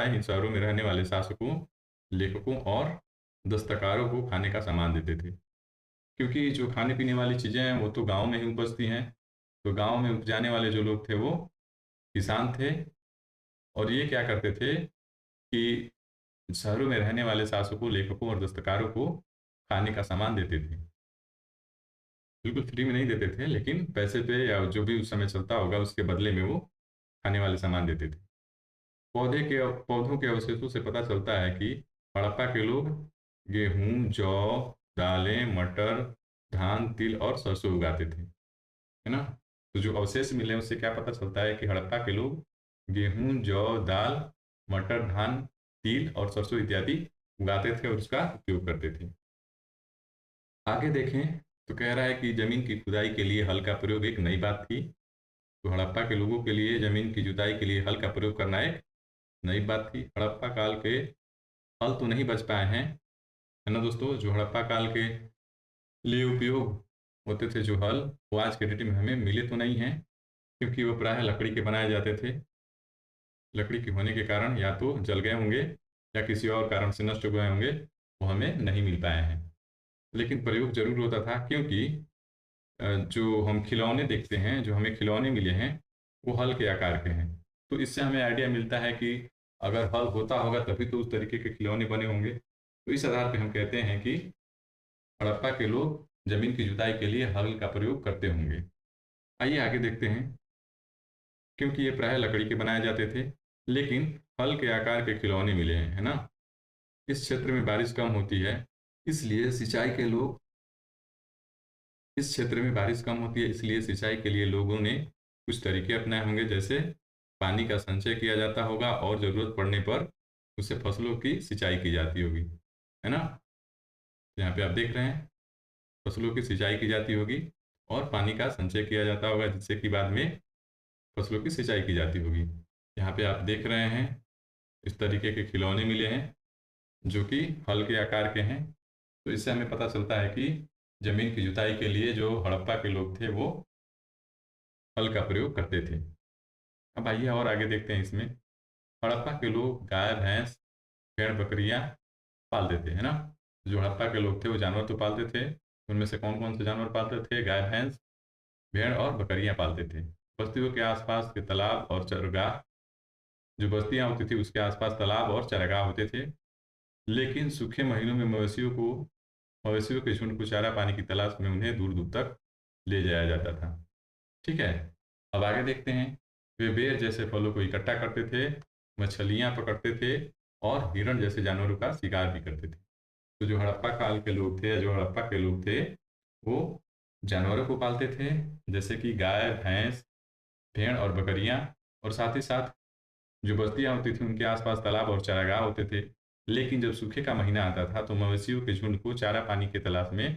S1: ही शहरों में रहने वाले शासकों, लेखकों और दस्तकारों को खाने का सामान देते थे, क्योंकि जो खाने पीने वाली चीज़ें हैं वो तो गांव में ही उपजती हैं। तो गांव में उपजाने वाले जो लोग थे वो किसान थे, और ये क्या करते थे कि शहरों में रहने वाले शासकों, लेखकों और दस्तकारों को खाने का सामान देते थे। बिल्कुल फ्री में नहीं देते थे, लेकिन पैसे पे या जो भी उस समय चलता होगा उसके बदले में वो खाने वाले सामान देते थे। पौधों के अवशेषों से पता चलता है कि हड़प्पा के लोग गेहूं, जौ, दालें, मटर, धान, तिल और सरसों उगाते थे, है ना। तो जो अवशेष मिले उससे क्या पता चलता है कि हड़प्पा के लोग गेहूं, जौ, दाल, मटर, धान, तिल और सरसों इत्यादि उगाते थे और उसका उपयोग करते थे। आगे देखें तो कह रहा है कि जमीन की खुदाई के लिए हल का प्रयोग एक नई बात थी। तो हड़प्पा के लोगों के लिए जमीन की जुताई के लिए हल का प्रयोग करना एक नई बात थी। हड़प्पा काल के हल तो नहीं बच पाए हैं, है ना दोस्तों। जो हड़प्पा काल के लिए उपयोग होते थे जो हल, वो आज के डेट में हमें मिले तो नहीं हैं, क्योंकि वो प्रायः लकड़ी के बनाए जाते थे। लकड़ी के होने के कारण या तो जल गए होंगे या किसी और कारण से नष्ट हो गए होंगे, वो हमें नहीं मिल पाए हैं। लेकिन प्रयोग जरूर होता था, क्योंकि जो हम खिलौने देखते हैं, जो हमें खिलौने मिले हैं, वो हल के आकार के हैं। तो इससे हमें आइडिया मिलता है कि अगर हल होता होगा तभी तो उस तरीके के खिलौने बने होंगे। तो इस आधार पे हम कहते हैं कि हड़प्पा के लोग जमीन की जुताई के लिए हल का प्रयोग करते होंगे। आइए आगे देखते हैं। क्योंकि ये प्रायः लकड़ी के बनाए जाते थे, लेकिन हल के आकार के खिलौने मिले हैं, है ना। इस क्षेत्र में बारिश कम होती है, इसलिए सिंचाई के लोग इस क्षेत्र में बारिश कम होती है, इसलिए सिंचाई के लिए लोगों ने कुछ तरीके अपनाए होंगे, जैसे पानी का संचय किया जाता होगा और ज़रूरत पड़ने पर उससे फसलों की सिंचाई की जाती होगी, है ना। यहाँ पे आप देख रहे हैं, फसलों की सिंचाई की जाती होगी और पानी का संचय किया जाता होगा, जिससे कि बाद में फसलों की सिंचाई की जाती होगी। यहाँ पे आप देख रहे हैं, इस तरीके के खिलौने मिले हैं जो कि हल के आकार के हैं। तो इससे हमें पता चलता है कि ज़मीन की जुताई के लिए जो हड़प्पा के लोग थे वो हल का प्रयोग करते थे। अब आइए और आगे देखते हैं इसमें। हड़प्पा के लोग गाय, भैंस, भेड़, बकरियाँ पालते थे, है ना। जो हड़प्पा के लोग थे वो जानवर तो पालते थे। उनमें से कौन-कौन से जानवर पालते थे? गाय, भैंस, भेड़ और बकरियाँ पालते थे। बस्तियों के आसपास के तालाब और चरगाह, जो बस्तियाँ होती थी उसके आसपास तालाब और चरागाह होते थे। लेकिन सूखे महीनों में मवेशियों के झुंड को चारा पानी की तलाश में उन्हें दूर-दूर तक ले जाया जाता था। ठीक है? अब आगे देखते हैं। वे बेर जैसे फलों को इकट्ठा करते थे, मछलियाँ पकड़ते थे और हिरण जैसे जानवरों का शिकार भी करते थे। तो जो हड़प्पा काल के लोग थे या जो हड़प्पा के लोग थे, वो जानवरों को पालते थे, जैसे कि गाय, भैंस, भेड़ और बकरियाँ, और साथ ही साथ जो बस्तियाँ होती थी उनके आसपास तालाब और चारागाह होते थे। लेकिन जब सूखे का महीना आता था तो मवेशियों के झुंड को चारा पानी की तलाश में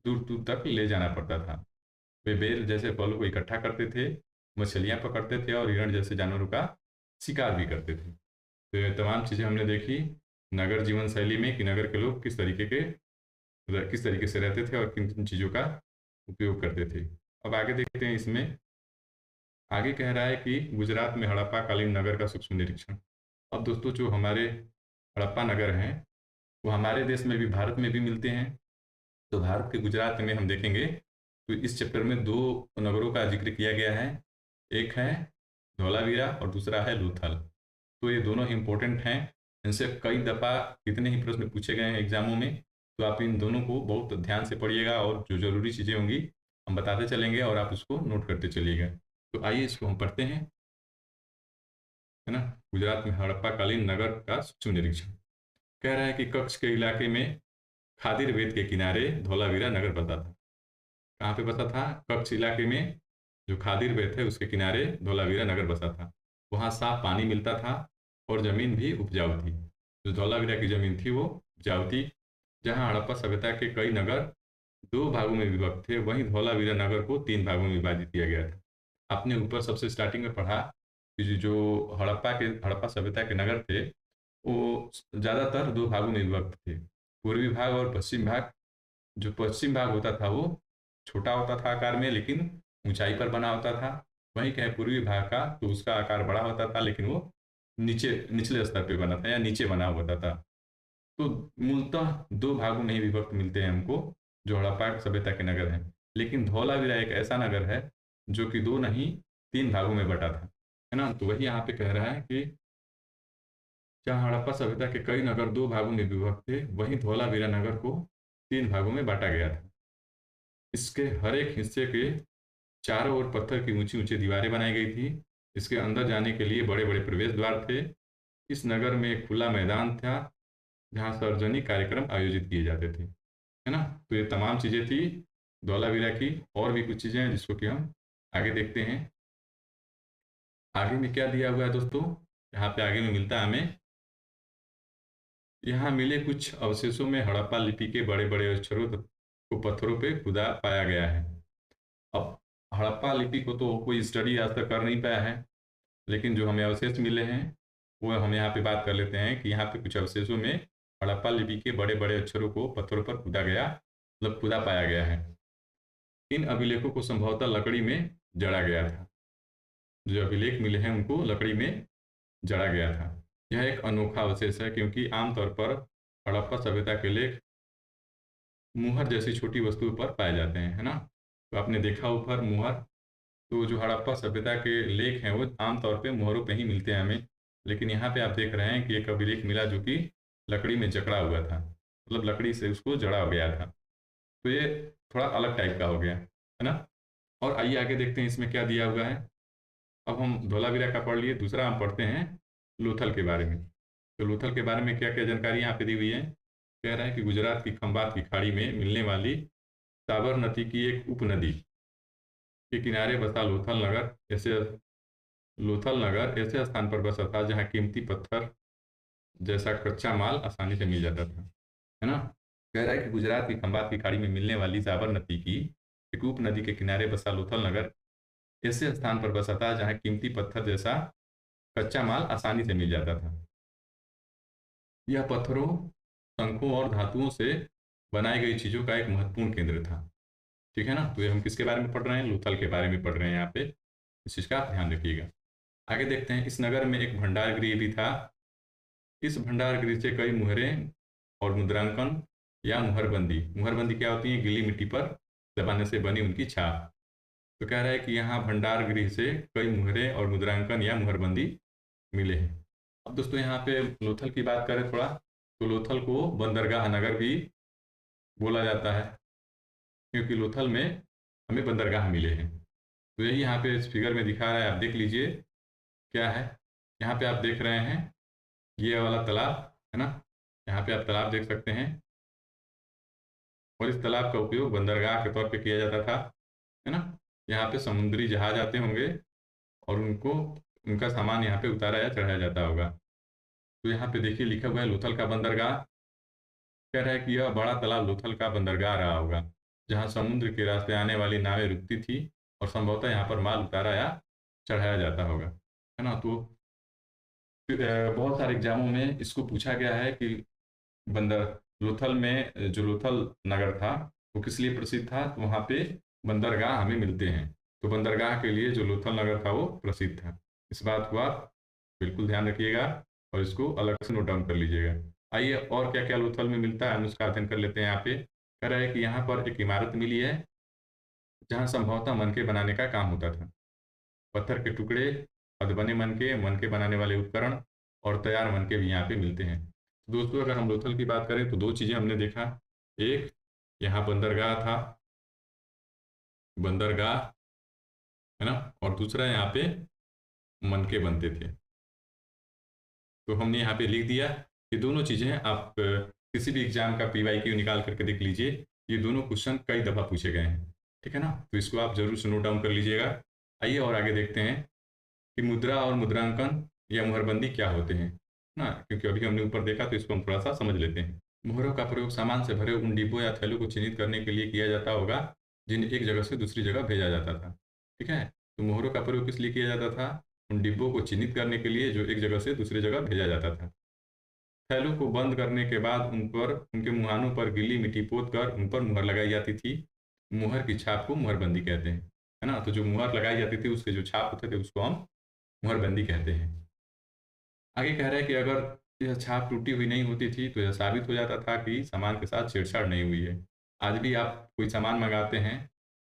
S1: दूर-दूर तक ले जाना पड़ता था। वे बेर जैसे फलों को इकट्ठा करते थे, मछलियाँ पकड़ते थे और हिरण जैसे जानवरों का शिकार भी करते थे। तो ये तमाम चीज़ें हमने देखी नगर जीवन शैली में कि नगर के लोग किस तरीके से रहते थे और किन-किन चीज़ों का उपयोग करते थे। अब आगे देखते हैं इसमें। आगे कह रहा है कि गुजरात में हड़प्पा कालीन नगर का सूक्ष्म निरीक्षण। अब दोस्तों जो हमारे हड़प्पा नगर हैं, वो हमारे देश में भी, भारत में भी मिलते हैं। तो भारत के गुजरात में हम देखेंगे तो इस चैप्टर में 2 नगरों का ज़िक्र किया गया है। एक है धौलावीरा और दूसरा है लोथल। तो ये दोनों इम्पोर्टेंट हैं। इनसे कई दफ़ा कितने ही प्रश्न पूछे गए हैं एग्ज़ामों में। तो आप इन दोनों को बहुत ध्यान से पढ़िएगा और जो ज़रूरी चीज़ें होंगी हम बताते चलेंगे और आप उसको नोट करते चलिएगा। तो आइए इसको हम पढ़ते हैं, है ना। गुजरात में हड़प्पाकालीन नगर का सूक्ष्म निरीक्षण। कह रहा है कि कच्छ के इलाके में खादिर बेट के किनारे धौलावीरा नगर बसा था। कहाँ पे बसा था? कच्छ इलाके में जो खादिर बेट है उसके किनारे धौलावीरा नगर बसा था। वहाँ साफ पानी मिलता था और ज़मीन भी उपजाऊ थी। जो धौलावीरा की ज़मीन थी वो उपजाऊ थी। जहाँ हड़प्पा सभ्यता के कई नगर 2 भागों में विभक्त थे, वहीं धौलावीरा नगर को 3 भागों में विभाजित किया गया था। आपने ऊपर सबसे स्टार्टिंग में पढ़ा कि जो हड़प्पा सभ्यता के नगर थे, वो ज़्यादातर 2 भागों में विभक्त थे, पूर्वी भाग और पश्चिम भाग। जो पश्चिम भाग होता था वो छोटा होता था आकार में, लेकिन ऊंचाई पर बना होता था। वहीं क्या है, पूर्वी भाग का तो उसका आकार बड़ा होता था, लेकिन वो निचले स्तर पे बना था या नीचे बना होता था। तो मूलतः 2 भागों में ही विभक्त मिलते हैं हमको, जो हड़प्पा सभ्यता के नगर हैं। लेकिन धौलावीरा एक ऐसा नगर है जो कि 2 नहीं 3 भागों में बटा था, है ना। तो वही यहाँ पे कह रहा है कि जहाँ हड़प्पा सभ्यता के कई नगर 2 भागों में विभक्त थे, वहीं धौलावीरा नगर को 3 भागों में बांटा गया था। इसके हर एक हिस्से के चारों ओर पत्थर की ऊंची-ऊंची दीवारें बनाई गई थी। इसके अंदर जाने के लिए बड़े-बड़े प्रवेश द्वार थे। इस नगर में एक खुला मैदान था, जहाँ सार्वजनिक कार्यक्रम आयोजित किए जाते थे, है ना। तो ये तमाम चीज़ें थी धौलावीरा की। और भी कुछ चीज़ें हैं जिसको कि हम आगे देखते हैं। आगे में क्या दिया हुआ है दोस्तों? यहाँ पे आगे में मिलता है हमें, यहाँ मिले कुछ अवशेषों में हड़प्पा लिपि के बड़े-बड़े अक्षरों को पत्थरों पे खुदा पाया गया है। अब हड़प्पा लिपि को तो कोई स्टडी आज तक कर नहीं पाया है, लेकिन जो हमें अवशेष मिले हैं, वो हम यहाँ पे बात कर लेते हैं कि यहाँ पे कुछ अवशेषों में हड़प्पा लिपि के बड़े-बड़े अक्षरों को पत्थरों पर खुदा पाया गया है। इन अभिलेखों को संभवतः लकड़ी में जड़ा गया था। जो अभिलेख मिले हैं उनको लकड़ी में जड़ा गया था। यह एक अनोखा अवशेष है क्योंकि आमतौर पर हड़प्पा सभ्यता के लेख मुहर जैसी छोटी वस्तुओं पर पाए जाते हैं, है ना। तो आपने देखा ऊपर मुहर, तो जो हड़प्पा सभ्यता के लेख हैं वो आमतौर पे मुहरों पे ही मिलते हैं हमें। लेकिन यहाँ पे आप देख रहे हैं कि एक अभिलेख मिला जो कि लकड़ी में जकड़ा हुआ था, मतलब लकड़ी से उसको जड़ा गया था। तो ये थोड़ा अलग टाइप का हो गया, है ना। और आइए आगे देखते हैं इसमें क्या दिया हुआ है। अब हम धोलावीरा का पढ़ लिए, दूसरा हम पढ़ते हैं लोथल के बारे में। तो लोथल के बारे में क्या क्या जानकारी यहाँ पे दी हुई है। कह रहा है कि गुजरात की खंबात की खाड़ी में मिलने वाली साबरमती की एक उपनदी के किनारे बसा लोथल नगर ऐसे स्थान पर बसा था जहाँ कीमती पत्थर जैसा कच्चा माल आसानी से मिल जाता था, है ना। कह रहा है कि गुजरात की खंबात की खाड़ी में मिलने वाली साबरमती की एक उपनदी के किनारे बसा लोथल नगर ऐसे स्थान पर बसा था जहाँ कीमती पत्थर जैसा कच्चा माल आसानी से मिल जाता था। यह पत्थरों, शंखों और धातुओं से बनाई गई चीजों का एक महत्वपूर्ण केंद्र था। ठीक है ना। तो ये हम किसके बारे में पढ़ रहे हैं, लोथल के बारे में पढ़ रहे हैं यहाँ पे। इस चीज का आप ध्यान रखिएगा। आगे देखते हैं, इस नगर में एक भंडार गृह भी था। इस भंडार गृह से कई मुहरें और मुद्रांकन या मुहरबंदी, मुहरबंदी क्या होती है, गिली मिट्टी पर दबाने से बनी उनकी छाप। तो कह रहा है कि यहाँ भंडार गृह से कई मुहरें और मुद्रांकन या मुहरबंदी मिले हैं। अब दोस्तों यहाँ पे लोथल की बात करें थोड़ा, तो लोथल को बंदरगाह नगर भी बोला जाता है, क्योंकि लोथल में हमें बंदरगाह मिले हैं। तो यही यहाँ पे इस फिगर में दिखा रहा है, आप देख लीजिए क्या है। यहाँ पे आप देख रहे हैं ये वाला तालाब, है ना। यहाँ पे आप तालाब देख सकते हैं, और इस तालाब का उपयोग बंदरगाह के तौर पे किया जाता था, है ना। यहाँ पे समुद्री जहाज आते होंगे और उनको उनका सामान यहाँ पे उतारा या चढ़ाया जाता होगा। तो यहाँ पे देखिए लिखा हुआ है लोथल का बंदरगाह। कह रहा है कि यह बड़ा तालाब लोथल का बंदरगाह रहा होगा, जहाँ समुद्र के रास्ते आने वाली नावें रुकती थी और संभवतः यहाँ पर माल उतारा या चढ़ाया जाता होगा, है ना। तो बहुत सारे एग्जामों में इसको पूछा गया है कि बंदर लोथल में जो लोथल नगर था वो किस लिए प्रसिद्ध था, तो वहाँ पे बंदरगाह हमें मिलते हैं। तो बंदरगाह के लिए जो लोथल नगर था वो प्रसिद्ध था। इस बात को आप बिल्कुल ध्यान रखिएगा और इसको अलग से नोट डाउन कर लीजिएगा। आइए और क्या क्या लोथल में मिलता है हम उसका अध्ययन कर लेते हैं। यहाँ पे कह रहा है कि यहाँ पर एक इमारत मिली है जहाँ संभवतः मनके बनाने का काम होता था। पत्थर के टुकड़े, अधबने मनके बनाने वाले उपकरण और तैयार मनके भी यहाँ पे मिलते हैं। तो दोस्तों अगर हम लोथल की बात करें तो दो चीज़ें हमने देखा, एक यहाँ बंदरगाह था, बंदरगाह, है ना, और दूसरा यहाँ पे मनके बनते थे। तो हमने यहाँ पे लिख दिया। ये दोनों चीज़ें आप किसी भी एग्जाम का PYQ निकाल करके देख लीजिए, ये दोनों क्वेश्चन कई दफ़ा पूछे गए हैं। ठीक है ना। तो इसको आप जरूर से नोट डाउन कर लीजिएगा। आइए और आगे देखते हैं कि मुद्रा और मुद्रांकन या मुहरबंदी क्या होते हैं ना, क्योंकि अभी हमने ऊपर देखा तो इसको हम थोड़ा सा समझ लेते हैं। मुहरों का प्रयोग सामान से भरे उन डिब्बों या थैलों को चिन्हित करने के लिए किया जाता होगा जिन्हें एक जगह से दूसरी जगह भेजा जाता था। ठीक है। तो मुहरों का प्रयोग किस लिए किया जाता था, उन डिब्बों को चिन्हित करने के लिए जो एक जगह से दूसरी जगह भेजा जाता था। थैलों को बंद करने के बाद उन पर उनके मुहानों पर गीली मिट्टी पोत कर उन पर मुहर लगाई जाती थी। मुहर की छाप को मुहरबंदी कहते हैं, है ना। तो जो मुहर लगाई जाती थी उसके जो छाप होते थे उसको हम मुहरबंदी कहते हैं। आगे कह रहा है कि अगर यह छाप टूटी हुई नहीं होती थी तो यह साबित हो जाता था कि सामान के साथ छेड़छाड़ नहीं हुई है। आज भी आप कोई सामान मंगाते हैं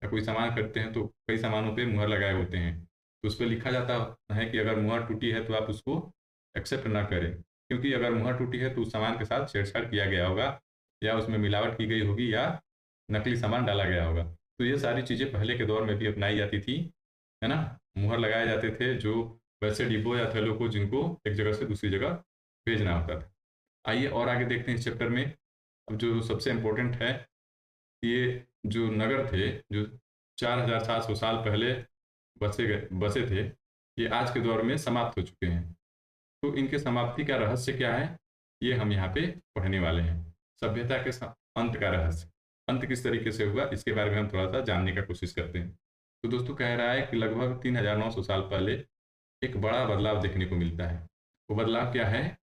S1: या कोई सामान खरीदते हैं तो कई सामानों पे मुहर लगाए होते हैं, तो उस पर लिखा जाता है कि अगर मुहर टूटी है तो आप उसको एक्सेप्ट ना करें, क्योंकि अगर मुहर टूटी है तो उस सामान के साथ छेड़छाड़ किया गया होगा या उसमें मिलावट की गई होगी या नकली सामान डाला गया होगा। तो ये सारी चीज़ें पहले के दौर में भी अपनाई जाती थी, है ना। मुहर लगाए जाते थे जो वैसे डिब्बों या थैलों को जिनको एक जगह से दूसरी जगह भेजना होता था। आइए और आगे देखते हैं इस चैप्टर में। अब जो सबसे इम्पोर्टेंट है, ये जो नगर थे जो 4700 साल पहले बसे थे, ये आज के दौर में समाप्त हो चुके हैं। तो इनके समाप्ति का रहस्य क्या है, ये हम यहाँ पे पढ़ने वाले हैं। सभ्यता के अंत का रहस्य, अंत किस तरीके से हुआ इसके बारे में हम थोड़ा सा जानने का कोशिश करते हैं। तो दोस्तों कह रहा है कि लगभग 3900 साल पहले एक बड़ा बदलाव देखने को मिलता है। वो बदलाव क्या है,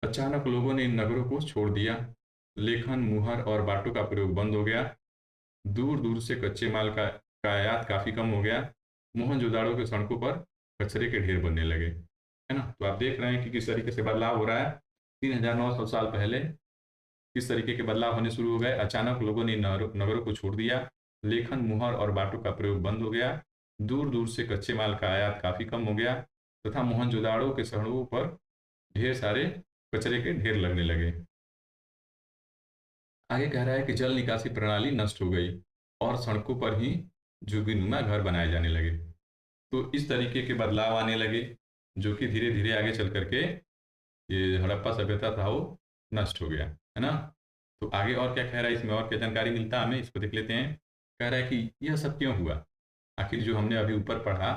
S1: अचानक लोगों ने इन नगरों को छोड़ दिया। लेखन, मुहर और बाटों का प्रयोग बंद हो गया। दूर दूर से कच्चे माल का आयात काफ़ी कम हो गया। मोहनजोदाड़ो के सड़कों पर कचरे के ढेर बनने लगे, है ना। तो आप देख रहे हैं कि किस तरीके से बदलाव हो रहा है। 3900 साल पहले किस तरीके के बदलाव होने शुरू हो गए। अचानक लोगों ने नगरों को छोड़ दिया। लेखन, मुहर और बाटों का प्रयोग बंद हो गया। दूर दूर से कच्चे माल का आयात काफ़ी कम हो गया तथा मोहनजोदाड़ो के सड़कों पर ढेर सारे कचरे के ढेर लगने लगे। आगे कह रहा है कि जल निकासी प्रणाली नष्ट हो गई और सड़कों पर ही झुग्गीनुमा घर बनाए जाने लगे। तो इस तरीके के बदलाव आने लगे, जो कि धीरे धीरे आगे चल करके ये हड़प्पा सभ्यता था वो नष्ट हो गया, है ना। तो आगे और क्या कह रहा है, इसमें और क्या जानकारी मिलता है हमें, इसको देख लेते हैं। कह रहा है कि यह सब क्यों हुआ। आखिर जो हमने अभी ऊपर पढ़ा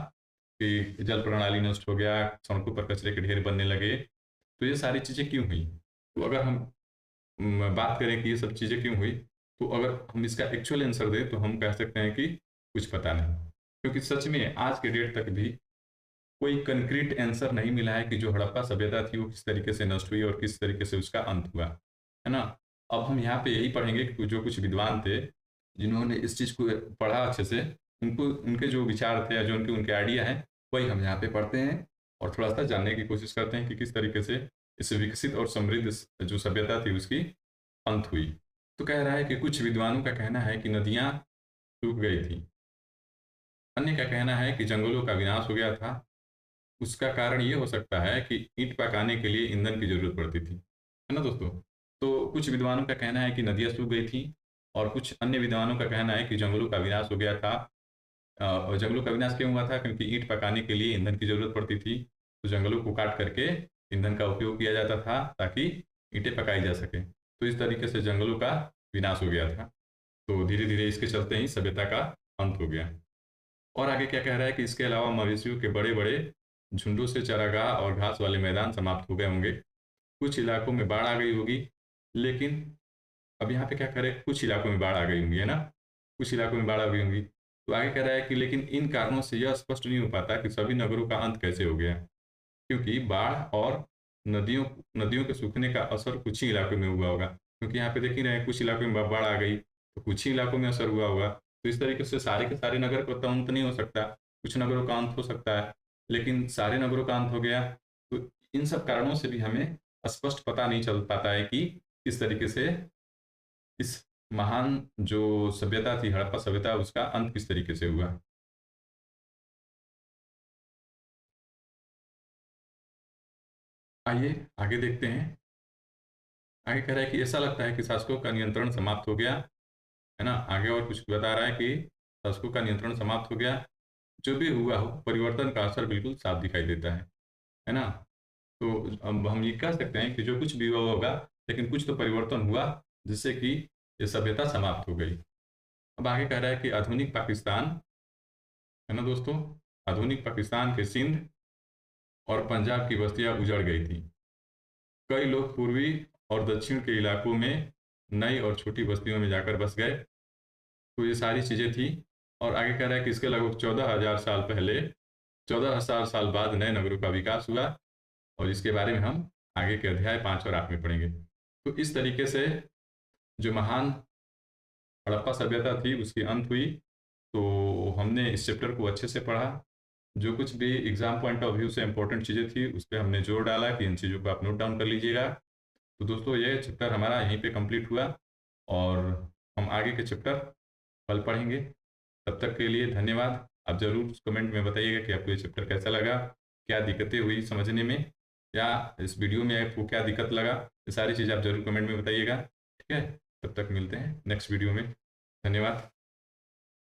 S1: कि जल प्रणाली नष्ट हो गया, सड़कों पर कचरे के ढेर बनने लगे, तो ये सारी चीज़ें क्यों हुई। तो अगर हम बात करें कि ये सब चीज़ें क्यों हुई, तो अगर हम इसका एक्चुअल आंसर दें तो हम कह सकते हैं कि कुछ पता नहीं। क्योंकि सच में आज के डेट तक भी कोई कंक्रीट आंसर नहीं मिला है कि जो हड़प्पा सभ्यता थी वो किस तरीके से नष्ट हुई और किस तरीके से उसका अंत हुआ, है ना। अब हम यहाँ पे यही पढ़ेंगे कि जो कुछ विद्वान थे जिन्होंने इस चीज़ को पढ़ा अच्छे से, उनको उनके जो विचार थे या जो उनके उनके आइडिया हैं, वही हम यहाँ पे पढ़ते हैं और थोड़ा सा जानने की कोशिश करते हैं कि किस तरीके से इस विकसित और समृद्ध जो सभ्यता थी उसकी अंत हुई। तो कह रहा है कि कुछ विद्वानों का कहना है कि नदियाँ सूख गई थी, अन्य का कहना है कि जंगलों का विनाश हो गया था। उसका कारण ये हो सकता है कि ईंट पकाने के लिए ईंधन की जरूरत पड़ती थी, है ना दोस्तों। तो कुछ विद्वानों का कहना है कि नदियाँ सूख गई थी और कुछ अन्य विद्वानों का कहना है कि जंगलों का विनाश हो गया था। और जंगलों का विनाश क्यों हुआ था, क्योंकि ईंट पकाने के लिए ईंधन की जरूरत पड़ती थी, तो जंगलों को काट करके ईंधन का उपयोग किया जाता था ताकि ईंटें पकाई जा सके। तो इस तरीके से जंगलों का विनाश हो गया था। तो धीरे धीरे इसके चलते ही सभ्यता का अंत हो गया। और आगे क्या कह रहा है कि इसके अलावा मवेशियों के बड़े बड़े झुंडों से चारागाह और घास वाले मैदान समाप्त हो गए होंगे। कुछ इलाकों में बाढ़ आ गई होगी, लेकिन अब यहाँ पे क्या करें, कुछ इलाकों में बाढ़ आ गई होंगी, है ना। कुछ इलाकों में बाढ़ आ गई होंगी। तो आगे कह रहा है कि लेकिन इन कारणों से यह स्पष्ट नहीं हो पाता कि सभी नगरों का अंत कैसे हो गया, क्योंकि बाढ़ और नदियों नदियों के सूखने का असर कुछ ही इलाकों में हुआ होगा। क्योंकि यहाँ पे देख ही रहे हैं, कुछ इलाकों में बाढ़ आ गई तो कुछ ही इलाकों में असर हुआ होगा। तो इस तरीके से सारे के सारे नगर का तो अंत नहीं हो सकता, कुछ नगरों का अंत हो सकता है, लेकिन सारे नगरों का अंत हो गया। तो इन सब कारणों से भी हमें स्पष्ट पता नहीं चल पाता है कि किस तरीके से इस महान जो सभ्यता थी हड़प्पा सभ्यता, उसका अंत किस तरीके से हुआ। आइए आगे देखते हैं। आगे कह रहा है कि ऐसा लगता है कि शासकों का नियंत्रण समाप्त हो गया, है ना। आगे और कुछ बता रहा है कि शासकों का नियंत्रण समाप्त हो गया, जो भी हुआ हो परिवर्तन का असर बिल्कुल साफ दिखाई देता है ना। तो अब हम ये कह सकते हैं कि जो कुछ भी हुआ होगा, लेकिन कुछ तो परिवर्तन हुआ जिससे कि ये सभ्यता समाप्त हो गई। अब आगे कह रहा है कि आधुनिक पाकिस्तान, है ना दोस्तों, आधुनिक पाकिस्तान के सिंध और पंजाब की बस्तियां उजड़ गई थी। कई लोग पूर्वी और दक्षिण के इलाकों में नई और छोटी बस्तियों में जाकर बस गए। तो ये सारी चीज़ें थी। और आगे कह रहा है कि इसके लगभग 14,000 साल पहले, 14,000 साल बाद नए नगरों का विकास हुआ। और इसके बारे में हम आगे के अध्याय 5 और 8 में पढ़ेंगे। तो इस तरीके से जो महान हड़प्पा सभ्यता थी उसकी अंत हुई। तो हमने इस चैप्टर को अच्छे से पढ़ा। जो कुछ भी एग्जाम पॉइंट ऑफ व्यू से इंपॉर्टेंट चीज़ें थी उस पर हमने जोर डाला कि इन चीज़ों को आप नोट डाउन कर लीजिएगा। तो दोस्तों ये चैप्टर हमारा यहीं पे कंप्लीट हुआ और हम आगे के चैप्टर कल पढ़ेंगे। तब तक के लिए धन्यवाद। आप ज़रूर कमेंट में बताइएगा कि आपको ये चैप्टर कैसा लगा, क्या दिक्कतें हुई समझने में, या इस वीडियो में आपको क्या दिक्कत लगा। ये सारी चीज़ें आप ज़रूर कमेंट में बताइएगा, ठीक है। तब तक मिलते हैं नेक्स्ट वीडियो में। धन्यवाद।